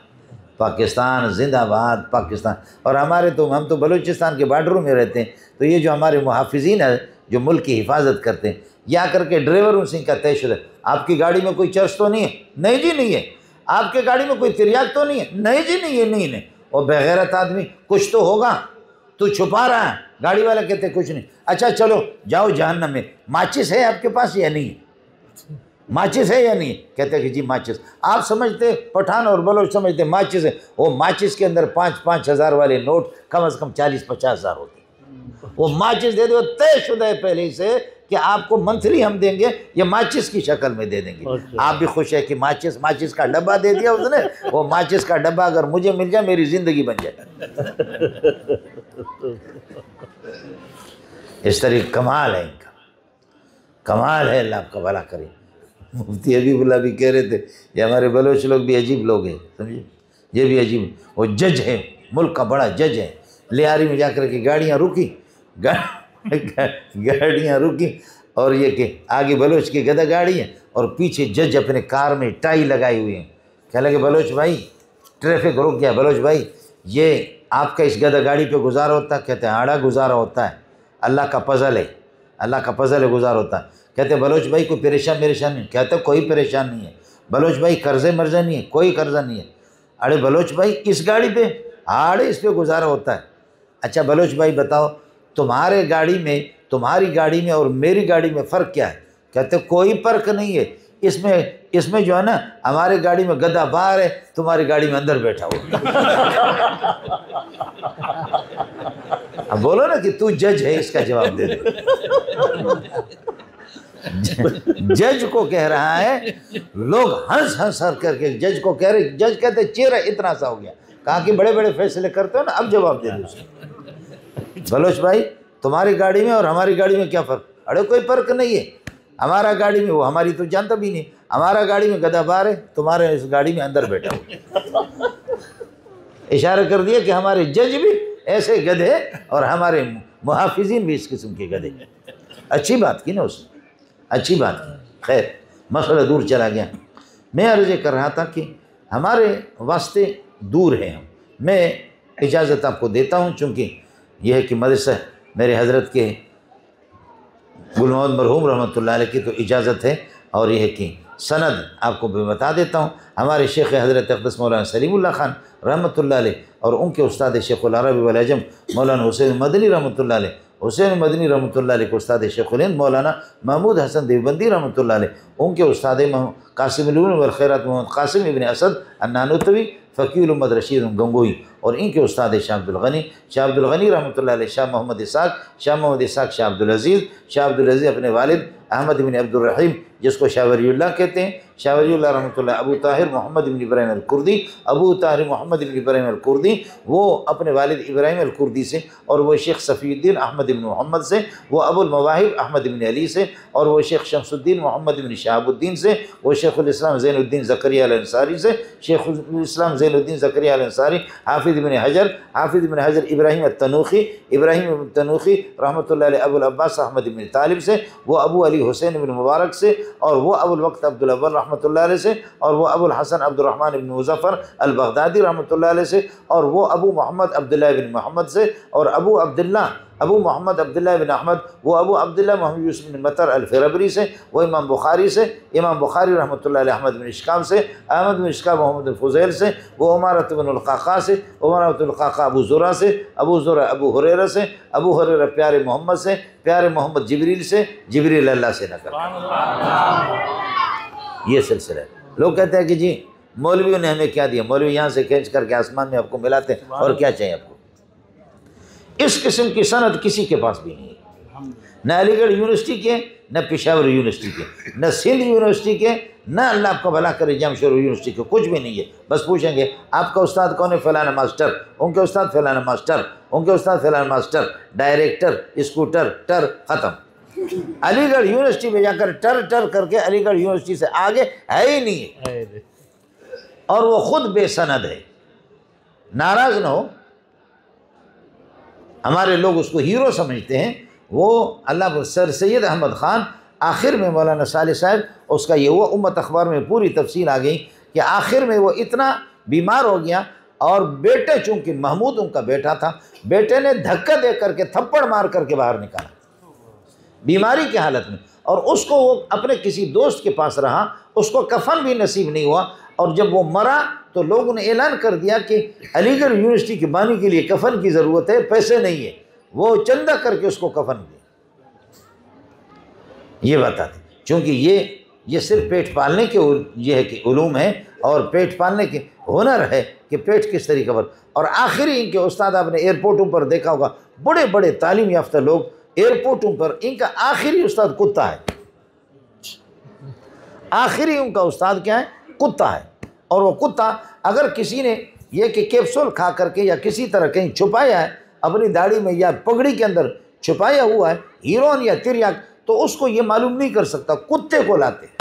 पाकिस्तान जिंदाबाद, पाकिस्तान। और हमारे तो, हम तो बलूचिस्तान के बॉर्डरों में रहते हैं, तो ये जो हमारे मुहाफिजीन है जो मुल्क की हिफाजत करते हैं, या करके ड्राइवरों से का तय शुदा, आपकी गाड़ी में कोई चर्च तो नहीं है? नहीं जी नहीं है। आपके गाड़ी में कोई तिरयाक तो नहीं है? नहीं जी नहीं है, नहीं। और बेगैरत आदमी, कुछ तो होगा, तू छुपा रहा है। गाड़ी वाला कहते कुछ नहीं। अच्छा चलो जाओ जहन्नम में, माचिस है आपके पास या नहीं? माचिस है या नहीं? कहते कि जी माचिस। आप समझते, पठान और बलोच समझते माचिस है, वो माचिस के अंदर 5-5 हज़ार वाले नोट कम से कम 40-50 हज़ार होते। वो माचिस दे दो, तय शुदा है पहले से कि आपको मंथली हम देंगे, ये माचिस की शक्ल में दे देंगे। आप भी खुश है कि माचिस का डब्बा दे दिया उसने। वो माचिस का डब्बा अगर मुझे मिल जाए मेरी ज़िंदगी बन जाए। इस तरह कमाल है इनका, कमाल है, अल्लाह आपका भला करे। मुफ्ती हबीबुल्लाह भी कह रहे थे ये हमारे बलोच लोग भी अजीब लोग हैं, समझिए, ये भी अजीब। वो जज है, मुल्क का बड़ा जज है। लियारी में जाकर के गाड़ियाँ रुकी, गाड़ियाँ रुकी, और ये कि आगे बलोच की गधा गाड़ी है और पीछे जज अपने कार में टाई लगाई हुई है। कह लगे बलोच भाई, ट्रैफिक रुक गया, बलोच भाई ये आपका इस गधा गाड़ी पे गुजारा होता है? कहते हैं आड़ा गुजारा होता है, अल्लाह का पजल है, अल्लाह का पजल है, गुजारा होता है। कहते बलोच भाई कोई परेशान नहीं? कहते कोई परेशान नहीं है। बलोच भाई कर्जे मर्जा नहीं है? कोई कर्जा नहीं है। अरे बलोच भाई इस गाड़ी पे, अरे इस पे गुजारा होता है। अच्छा बलोच भाई बताओ तुम्हारी गाड़ी में और मेरी गाड़ी में फ़र्क क्या है? कहते कोई फ़र्क नहीं है, इसमें जो है ना हमारे गाड़ी में गधा बाहर है, तुम्हारी गाड़ी में अंदर बैठा हुआ। अब बोलो ना कि तू जज है, इसका जवाब दे दे। जज को कह रहा है, लोग हंस करके जज को कह रहे, जज कहते चेहरा इतना सा हो गया। कहा कि बड़े बड़े फैसले करते हो ना, अब जवाब दे दो उसको। बलोच भाई तुम्हारी गाड़ी में और हमारी गाड़ी में क्या फ़र्क? अरे कोई फ़र्क नहीं है, हमारा गाड़ी में, वो हमारी तो जानता भी नहीं, हमारा गाड़ी में गधा बाहर है, तुम्हारे इस गाड़ी में अंदर बैठा हो। इशारा कर दिया कि हमारे जज भी ऐसे गधे और हमारे मुहाफिजीन भी इस किस्म के गधे। अच्छी बात की ना उसने, अच्छी बात की। खैर मसला दूर चला गया। मैं अर्ज़ कर रहा था कि हमारे वास्ते दूर है हम। मैं इजाज़त आपको देता हूँ, चूँकि यह है कि मदरसा मेरे हज़रत के गुल मोहम्मद मरहूम रहमतुल्लाह अलैह की तो इजाज़त है। और यह कि सनद आपको भी बता देता हूँ। हमारे शेख हज़रत अक़दस मौलाना सलीमुल्लाह खान रहमतुल्लाह अलैह और उनके उस्ताद शेखुल अरबी वल अजम मौलाना हुसैन मदनी रहमतुल्लाह अलैह, हुसैन मदनी रहमतुल्लाह अलैह के उस्ताद शेखुल हिंद मौलाना महमूद हसन देवबंदी रहमतुल्लाह अलैह, उनके उस्ताद कासिम वल खैरात मोहम्मद कासिम इब्न असद अन्नानुतवी फ़कीर उम्मद रशीद गंगोई, और इनके उस्ताद शाह अब्दुल गनी रहमतुल्लाह अलैह, शाह मोहम्मद इसाक, शाह अब्दुल अज़ीज़ अपने वालिद अहमद बिन अब्दुल रहीम जिसको शाह वलीउल्लाह कहते हैं, शाह वलीउल्लाह रहमतुल्लाह अबू ताहिर मोहम्मद बिन इब्राहिम अल कुर्दी, वो अपने वालिद इब्राहिम अल कुर्दी से, और वो शेख सफ़ीउद्दीन अहमद बिन मोहम्मद से, वो अबुल मवाहिब अहमद बिन अली से, और वो शेख शमसुद्दीन मोहम्मद बिन शहाबुद्दीन से, वो शेखुल इस्लाम ज़ैनुद्दीन ज़करिया अल अंसारी से, शेखुल इस्लाम ज़ैनुद्दीन ज़करिया अल अंसारी, हाफिज़ इब्न हजर इब्राहिम तनूखी रहमतुल्लाह अलैह अबुल अब्बास अहमद बिन तालिब से, वो अबू अली हुसैन बिन मुबारक से, और वो अबुल वक्त अब्दुल अव्वल रहमतुल्लाह अलैह से, और वो अबुल हसन अब्दुर्रहमान बिन मुज़फ़्फ़र अल बगदादी रहमतुल्लाह अलैह से, और वो अबू मोहम्मद अब्दुल्लाह बिन मोहम्मद से, और अबू मोहम्मद अब्दुल्लाह बिन अहमद, वो अबू अब्दुल्लाह मोहम्मद यूसुफ बिन मतर अल फ़िरबरी से, वो इमाम बुखारी रहमतुल्लाह अलैह अहमद बिन इश्काम से, अहमद बिन इश्काम मोहम्मद बिन फ़ुज़ैल से, वो उमारत बिन अल-क़ाक़ा से, अबू ज़ुरा से, अबू ज़ुरा अबू हुरैरा से, अबू हुरैरा प्यारे मोहम्मद से, प्यारे मोहम्मद जिब्रील से, जिब्रील अल्लाह से नकल। ये सिलसिला है। लोग कहते हैं कि जी मौलवियों ने हमें क्या दिया, मौलवी यहाँ से खींच करके आसमान में आपको मिलाते हैं, और क्या चाहिए आपको। इस किस्म की सनद किसी के पास भी नहीं है, न अलीगढ़ यूनिवर्सिटी के, न पेशावर यूनिवर्सिटी के, न सिंध यूनिवर्सिटी के, न अल्लाह आपका भला करे जमशेद यूनिवर्सिटी के, कुछ भी नहीं है। बस पूछेंगे आपका उस्ताद कौन है, फलाना मास्टर, उनके उस्ताद फलाना मास्टर, उनके उस्ताद फलाना मास्टर, डायरेक्टर, स्कूटर, टर, ख़त्म। अलीगढ़ यूनिवर्सिटी में जाकर टर करके अलीगढ़ यूनिवर्सिटी से आगे है ही नहीं है, और वो खुद बेसनद है। नाराज़ न हो, हमारे लोग उसको हीरो समझते हैं। वो अल्लाह सर सैयद अहमद ख़ान आखिर में मौलाना साले साहब, उसका ये हुआ उम्मत अखबार में पूरी तफसील आ गई कि आखिर में वो इतना बीमार हो गया, और बेटे चूँकि महमूद उनका बेटा था, बेटे ने धक्का दे करके थप्पड़ मार करके बाहर निकाला बीमारी की हालत में, और उसको वो अपने किसी दोस्त के पास रहा, उसको कफन भी नसीब नहीं हुआ, और जब वो मरा तो लोगों ने ऐलान कर दिया कि अलीगढ़ यूनिवर्सिटी के बानी के लिए कफन की ज़रूरत है, पैसे नहीं है, वो चंदा करके उसको कफन दिया। ये बताते, चूँकि ये सिर्फ पेट पालने के ये है कि उलूम है, और पेट पालने के हुनर है कि पेट किस तरीके पर। और आखिरी इनके उस्ताद आपने एयरपोर्टों पर देखा होगा, बड़े बड़े तालीम याफ्ता लोग एयरपोर्टों पर, इनका आखिरी उस्ताद कुत्ता है। आखिरी उनका उस्ताद क्या है, कुत्ता है। और वो कुत्ता अगर किसी ने ये कि कैप्सूल खा करके या किसी तरह कहीं छुपाया है अपनी दाढ़ी में या पगड़ी के अंदर छुपाया हुआ है हीरोइन या तिरयाक, तो उसको ये मालूम नहीं कर सकता, कुत्ते को लाते हैं,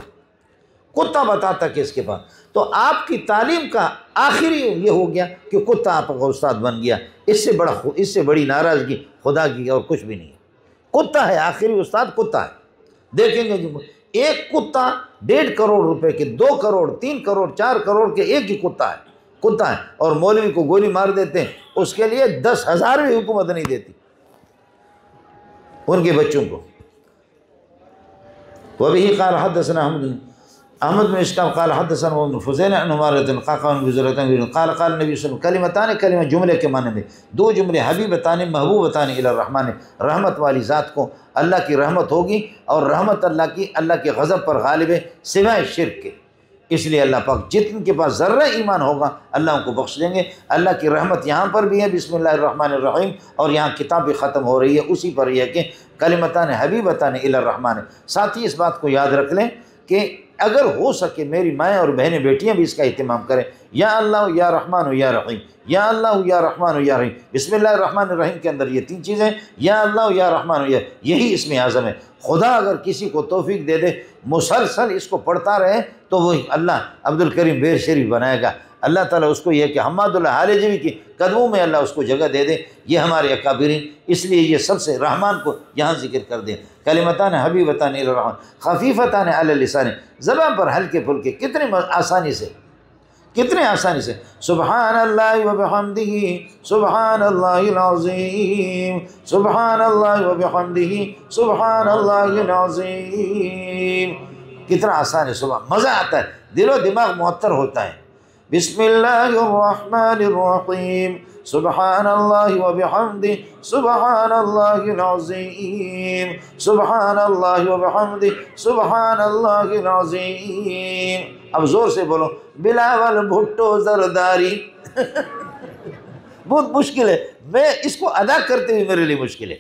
कुत्ता बताता कि इसके पास। तो आपकी तालीम का आखिरी ये हो गया कि कुत्ता आपका उस्ताद बन गया। इससे बड़ी नाराज़गी खुदा की और कुछ भी नहीं है। कुत्ता है आखिरी उस्ताद, कुत्ता है। देखेंगे जी, एक कुत्ता 1.5 करोड़ रुपए के, 2 करोड़, 3 करोड़, 4 करोड़ के एक ही कुत्ता है, और मौलवी को गोली मार देते हैं, उसके लिए 10,000 भी हुकूमत नहीं देती उनके बच्चों को। वह भी क़ाल हदसना अहमद बिन इश्काम क़ाल हदसना फ़ुज़ैल अन उमारतन क़ाक़ान गुज़रतन क़ाल नबी सल्लल्लाहु कलिमतान, कलिमा जुमले के माने में, 2 जुमले, हबीबतान महबूबतान इला रहमान, रहमत वाली ज़ात को अल्लाह की रहमत होगी, और रहमत अल्लाह के गज़ब पर गालिब है सिवाय शिर्क के। इसलिए अल्लाह पाक जितने के पास ज़र्रा ईमान होगा अल्लाह उनको बख्श देंगे। अल्लाह की रहमत यहाँ पर भी है बिस्मिल्लाहिर्रहमानिर्रहीम, और यहाँ किताब भी ख़त्म हो रही है, उसी पर यह कि कलिमतान हबीबतान इला रहमान। साथ ही इस बात को याद रख लें कि अगर हो सके मेरी माएँ और बहनें बेटियाँ भी इसका इत्तिमाम करें, या अल्लाह या रहमान या रहीम, या अल्लाह या रहमान या रहीम। बिस्मिल्लाहिर्रहमानिर्रहीम के अंदर ये 3 चीज़ें, या अल्लाह या रहमान या, यही इसमें आज़म है। खुदा अगर किसी को तौफीक दे दे मुसलसल इसको पढ़ता रहे तो वही अल्लाह अब्दुल करीम बेर शरीफ बनाएगा। अल्लाह ताला उसको यह कि हम्मादुल्लाह हालिजवी के कदमों में अल्लाह उसको जगह दे दे। ये हमारे अकाबिरीन, इसलिए ये सबसे रहमान को यहाँ जिक्र कर दें। कलिमतान हबीबतान इलर रहमान खफीफतान अला लिसान, ज़बान पर हल्के फुल्के, कितने आसानी से कितने आसानी से सुबहानल्लाह व बिहम्दिही सुबहानल्लाहिल अज़ीम सुबहानल्लाह व बिहम्दिही सुबहानल्लाहिल अज़ीम। कितना आसान है, सुबह मज़ा आता है, दिलो दिमाग मुअत्तर होता है। बिस्मिल्लाहिर्रहमानिर्रहीम सुबहानल्लाहि व बिहम्दिही सुबहानल्लाहिल अज़ीम सुबहानल्लाहि व बिहम्दिही सुबहानल्लाहिल अज़ीम। अब ज़ोर से बोलो, बिलावल भुट्टो ज़रदारी। बहुत मुश्किल है, मैं इसको अदा करते हुए मेरे लिए मुश्किल है,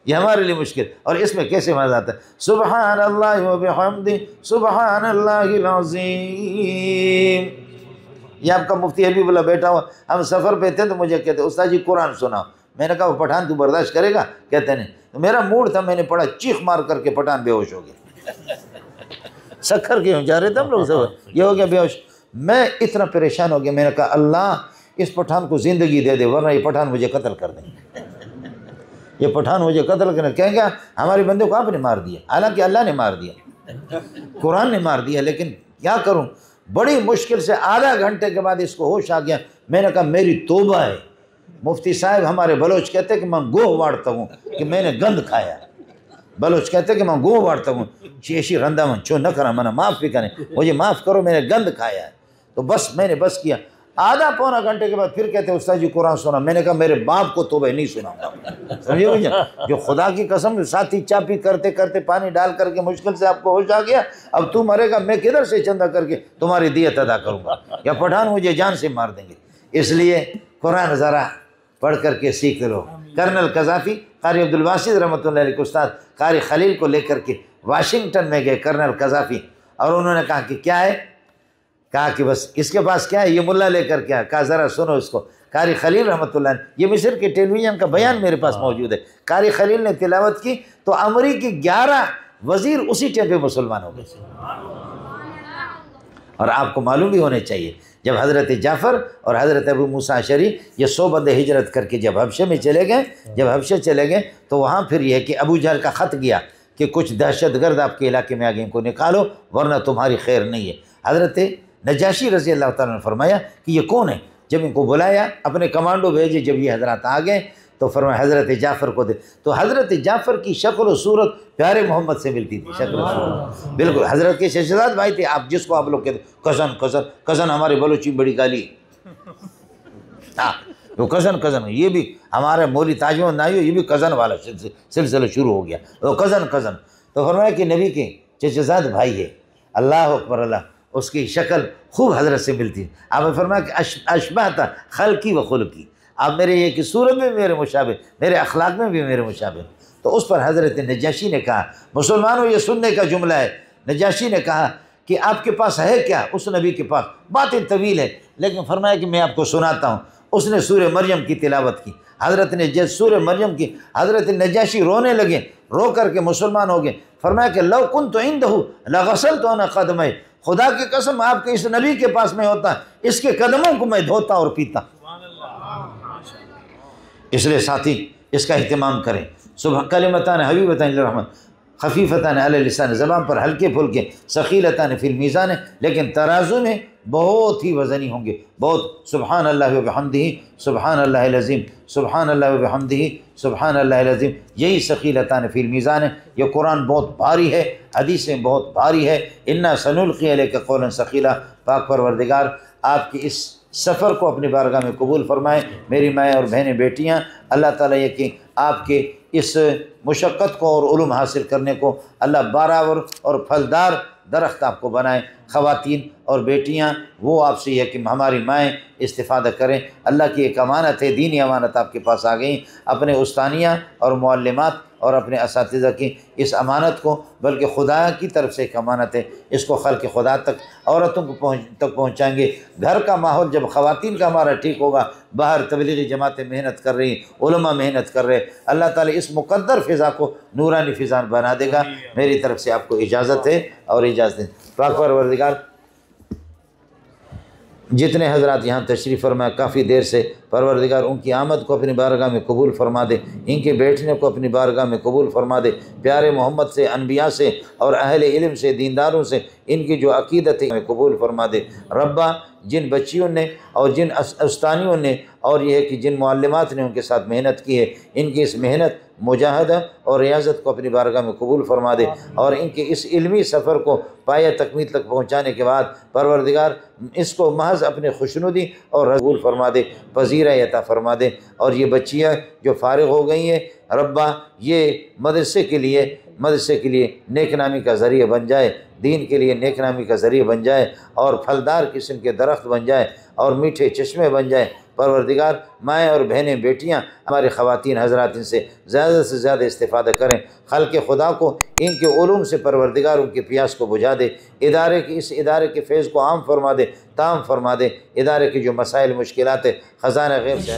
ये हमारे लिए मुश्किल। और इसमें कैसे मज़ा आता है, सुबहानल्लाहि व बिहम्दिही सुबहानल्लाहिल अज़ीम। ये आपका मुफ्ती हबीबुल्लाह बैठा हुआ, हम सफ़र पे थे तो मुझे कहते उस्ताद जी कुरान सुनाओ। मैंने कहा वो पठान तू बर्दाश्त करेगा? कहते नहीं। तो मेरा मूड था, मैंने पढ़ा, चीख मार करके पठान बेहोश हो गया। सखर के जा रहे थे हम लोग सब, ये हो गया बेहोश। मैं इतना परेशान हो गया, मैंने कहा अल्लाह इस पठान को ज़िंदगी दे दे, वरना ये पठान मुझे कत्ल कर देंगे। ये पठान मुझे कत्ल करने कहेंगे हमारे बंदे को आपने मार दिया। हालांकि अल्लाह ने मार दिया, कुरान ने मार दिया, लेकिन क्या करूं, बड़ी मुश्किल से आधा घंटे के बाद इसको होश आ गया। मैंने कहा मेरी तौबा है, मुफ्ती साहब हमारे बलोच कहते हैं कि मैं गोह वाड़ता हूँ कि मैंने गंद खाया। बलोच कहते हैं कि मैं गोह वाड़ता हूँ, चेशी रंदा मन छो न करा मना माफ़ भी करें, मुझे माफ़ करो, मैंने गंद खाया है। तो बस मैंने बस किया। आधा पौना घंटे के बाद फिर कहते हैं उस्ताद जी कुरान सुना। मैंने कहा मेरे बाप को तौबा नहीं सुनाऊंगा। समझे भैया, जो खुदा की कसम साथी चापी करते करते पानी डाल करके मुश्किल से आपको होश आ गया, अब तू मरेगा, मैं किधर से चंदा करके तुम्हारी दियत अदा करूँगा, या पठान मुझे जान से मार देंगे। इसलिए कुरान ज़रा पढ़ करके सीख लो। कर्नल कज़ाफ़ी कारी अब्दुल वासिद रहमतुल्लाह अलैह के उस्ताद कारी खलील को लेकर के वाशिंगटन में गए कर्नल कज़ाफ़ी, और उन्होंने कहा कि क्या है, कहा कि बस इसके पास क्या है, ये मुल्ला लेकर क्या। कहा ज़रा सुनो इसको। कारी खलील रहमतुल्लाह, ये मिस्र के टेलीविज़न का बयान मेरे पास मौजूद है। कारी खलील ने तिलावत की तो अमरीकी 11 वज़ीर उसी टाइम पे मुसलमान हो गए। और आपको मालूम भी होने चाहिए, जब हज़रत जाफ़र और हज़रत अबू मूसा अशरी ये 100 बंदे हिजरत करके जब हबशे में चले गए, जब हबशे चले गए तो वहाँ फिर यह है कि अबू जहल का ख़त गया कि कुछ दहशतगर्द आपके इलाके में आ गए, इनको निकालो वरना तुम्हारी खैर नहीं है। हज़रत नजाशी रज़ी अल्लाह ताला ने फरमाया कि ये कौन है। जब इनको बुलाया, अपने कमांडो भेजे, जब ये हज़रत आ गए तो फरमाया हज़रत जाफ़र को दे। तो हज़रत जाफ़र की शक्ल व सूरत प्यारे मोहम्मद से मिलती थी, शक्ल व सूरत बिल्कुल। हज़रत के शहजाद भाई थे, आप जिसको आप लोग कहते कज़न कज़न कज़न, हमारे बलोची बड़ी गाली। हाँ, वो कज़न कज़न, ये भी हमारे मौली ताजमहल नाइयो, ये भी कज़न वाला सिलसिला शुरू हो गया, वो कज़न कज़न। तो फरमाया कि नबी के चचेज़ाद भाई है। अल्लाह अकबर अल्लाह, उसकी शक्ल खूब हज़रत से मिलती। आपने फरमाया कि अशबहता खल्की व खुल्की, आप मेरे ये कि सूरत में भी मेरे मुशाबिह, मेरे अखलाक में भी मेरे मुशाबिह। तो उस पर हज़रत नजाशी ने कहा, मुसलमानों ये सुनने का जुमला है, नजाशी ने कहा कि आपके पास है क्या? उस नबी के पास बातें तवील है, लेकिन फरमाया कि मैं आपको सुनाता हूँ। उसने सूरह मरियम की तिलावत की। हज़रत ने जब सूरह मरियम की, हज़रत नजाशी रोने लगे, रो करके मुसलमान हो गए। फरमाया कि लव कुन तो इंदहु लगसल तो न कदम, खुदा की कसम आपके इस नबी के पास में होता, इसके कदमों को मैं धोता और पीता। इसलिए साथी इसका अहतमाम करें। सुबह कलिमतान हबीबतान रहमत खफीफ़तान अला लिसान, ज़बान पर हल्के फुल्के, सकीलतान फिल मीज़ान, लेकिन तराजू में बहुत ही वज़नी होंगे, बहुत। सुबहान अल्लाह व बिहम्दिही सुबहान अल्लाहिल अज़ीम सुबहान अल्लाह व बिहम्दिही सुबहान अल्लाहिल अज़ीम, यही सकीलतान फिल मीज़ान है। ये कुरान बहुत भारी है, हदीसें बहुत भारी है। इन्ना सनुल्क़ी अलैका क़ौलन सक़ीला। पाक परवरदिगार आपकी इस सफ़र को अपनी बारगाह में कबूल फरमाएँ। मेरी माएँ और बहनें बेटियाँ, अल्लाह ताला ये कि आपके इस मुशक्क़त को और उलूम हासिल करने को अल्लाह बारावर और फलदार दरख्त आपको बनाए। ख़वातीन और बेटियाँ वो आपसे यह कि हमारी माएँ इस्तिफ़ादा करें। अल्लाह की एक अमानत है, दीनी अमानत आपके पास आ गई। अपने उस्तानिया और मुअल्लिमात और अपने असातिज़ा की इस अमानत को, बल्कि खुदा की तरफ से एक अमानत है, इसको खल्क़ खुदा तक, औरतों को तक पहुँचाएँगे। घर का माहौल जब ख़वातीन का हमारा ठीक होगा, बाहर तबलीगी जमातें मेहनत कर रही, उलमा मेहनत कर रहे, अल्लाह ताला इस मुक़द्दर फ़िज़ा को नूरानी फ़िज़ा बना देगा। मेरी तरफ से आपको इजाज़त है और इजाज़त है। पाक परवरदिगार जितने हजरात यहाँ तशरीफ़ फरमा काफ़ी देर से, परवरदिगार उनकी आमद को अपनी बारगाह में कबूल फरमा दे, इनके बैठने को अपनी बारगाह में कबूल फरमा दे। प्यारे मोहम्मद से, अनबिया से और अहले इल्म से, दीनदारों से इनकी जो अक़ीदत है कबूल फरमा दे। रब्बा जिन बच्चियों ने और जिन उस्तानियों ने और यह है कि जिन मुअल्लिमात ने उनके साथ मेहनत की है, इनकी इस मेहनत, मुजाहदा और रियाज़त को अपनी बारगाह में कबूल फरमा दे और इनके इस इल्मी सफ़र को पाया तकमील तक पहुँचाने के बाद परवरदिगार इसको महज अपने खुशनुदी और कबूल फरमा दे, पजीरा अता फरमा दे। और ये बच्चियाँ जो फ़ारिग़ हो गई हैं रब्बा, ये मदरसे के लिए नेक नामी का ज़रिया बन जाए, दीन के लिए नेक नामी का ज़रिया बन जाए और फलदार किस्म के दरख्त बन जाए और मीठे चश्मे बन जाए। परवरदिगार माएँ और बहनें, बेटियाँ, हमारे ख़वातीन हज़रात इनसे ज़्यादा से ज़्यादा इस्तिफ़ादा करें। खल्क़ खुदा को इनके उलूम से परवरदिगार उनकी प्यास को बुझा दे। इस इदारे के फैज़ को आम फरमा दे, ताम फरमा दे। इदारे की जो मसाइल मुश्किलात ख़ज़ाना ग़ैब से